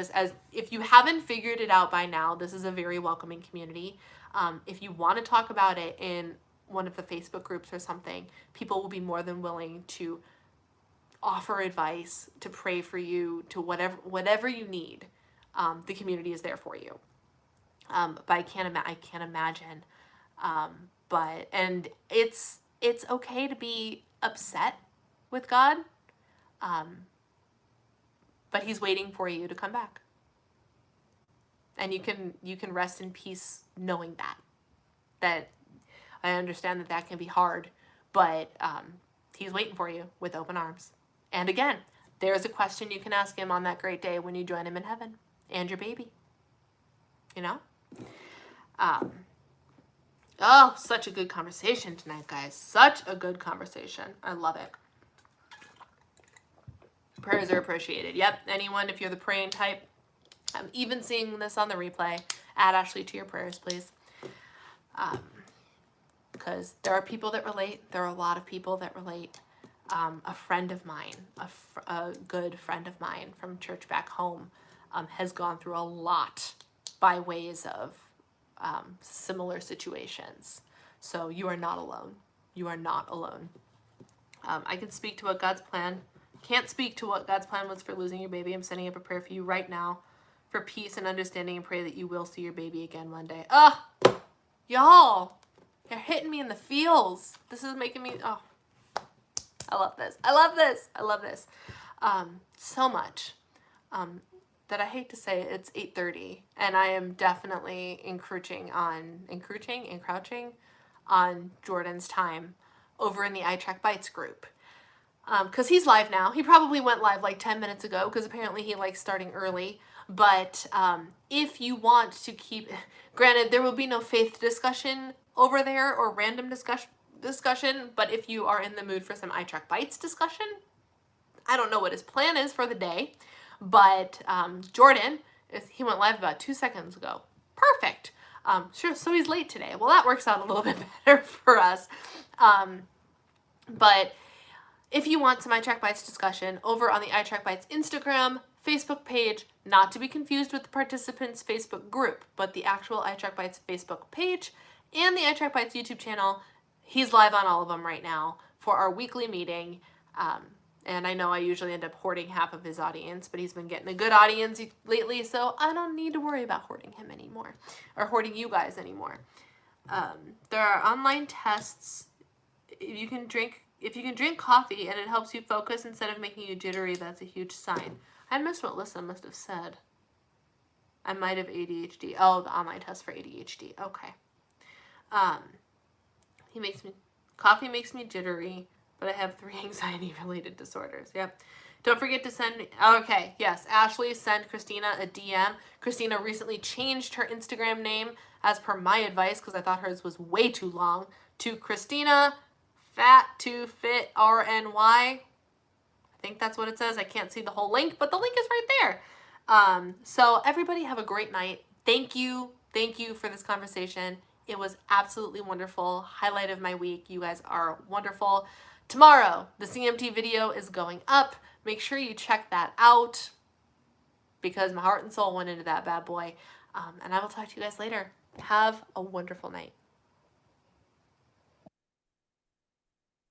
if you haven't figured it out by now, this is a very welcoming community. If you want to talk about it in one of the Facebook groups or something, people will be more than willing to offer advice, to pray for you, to whatever you need. The community is there for you. But I can't imagine. And it's okay to be upset with God. But he's waiting for you to come back. And you can rest in peace knowing that I understand that can be hard, but he's waiting for you with open arms. And again, there's a question you can ask him on that great day when you join him in heaven and your baby. You know? Oh, such a good conversation tonight, guys. Such a good conversation. I love it. Prayers are appreciated. Yep, anyone, if you're the praying type, I'm even seeing this on the replay. Add Ashley to your prayers, please. Because there are people that relate. There are a lot of people that relate. A friend of mine, a good friend of mine from church back home, has gone through a lot by ways of similar situations. So you are not alone. You are not alone. I can speak to what God's plan. Can't speak to what God's plan was for losing your baby. I'm sending up a prayer for you right now for peace and understanding, and pray that you will see your baby again one day. Y'all, you're hitting me in the feels. This is making me, I love this. I love this. I love this. So much that I hate to say it's 8:30, and I am definitely encroaching on Jordan's time over in the iTrack Bites group. Because he's live now. He probably went live like 10 minutes ago, because apparently he likes starting early. But if you want to keep, granted, there will be no faith discussion over there or random discussion, but if you are in the mood for some iTrack Bites discussion, I don't know what his plan is for the day, but Jordan, he went live about 2 seconds ago. Perfect. Sure, so he's late today. Well, that works out a little bit better for us. But if you want some iTrack Bites discussion over on the iTrack Bites Instagram, Facebook page, not to be confused with the participants' Facebook group, but the actual iTrack Bites Facebook page and the iTrack Bites YouTube channel, he's live on all of them right now for our weekly meeting. And I know I usually end up hoarding half of his audience, but he's been getting a good audience lately, so I don't need to worry about hoarding him anymore, or hoarding you guys anymore. There are online tests. If you can drink coffee and it helps you focus instead of making you jittery, that's a huge sign. I missed what Lisa must have said. I might have ADHD. Oh, the online test for ADHD. Okay. Coffee makes me jittery, but I have 3 anxiety-related disorders. Yep. Don't forget to send, okay, yes, Ashley, send Christina a DM. Christina recently changed her Instagram name, as per my advice, because I thought hers was way too long, to Christina Fat to Fit RNY. I think that's what it says. I can't see the whole link, but the link is right there. So everybody have a great night. Thank you for this conversation. It was absolutely wonderful. Highlight of my week. You guys are wonderful. Tomorrow, the CMT video is going up. Make sure you check that out because my heart and soul went into that bad boy. And I will talk to you guys later. Have a wonderful night.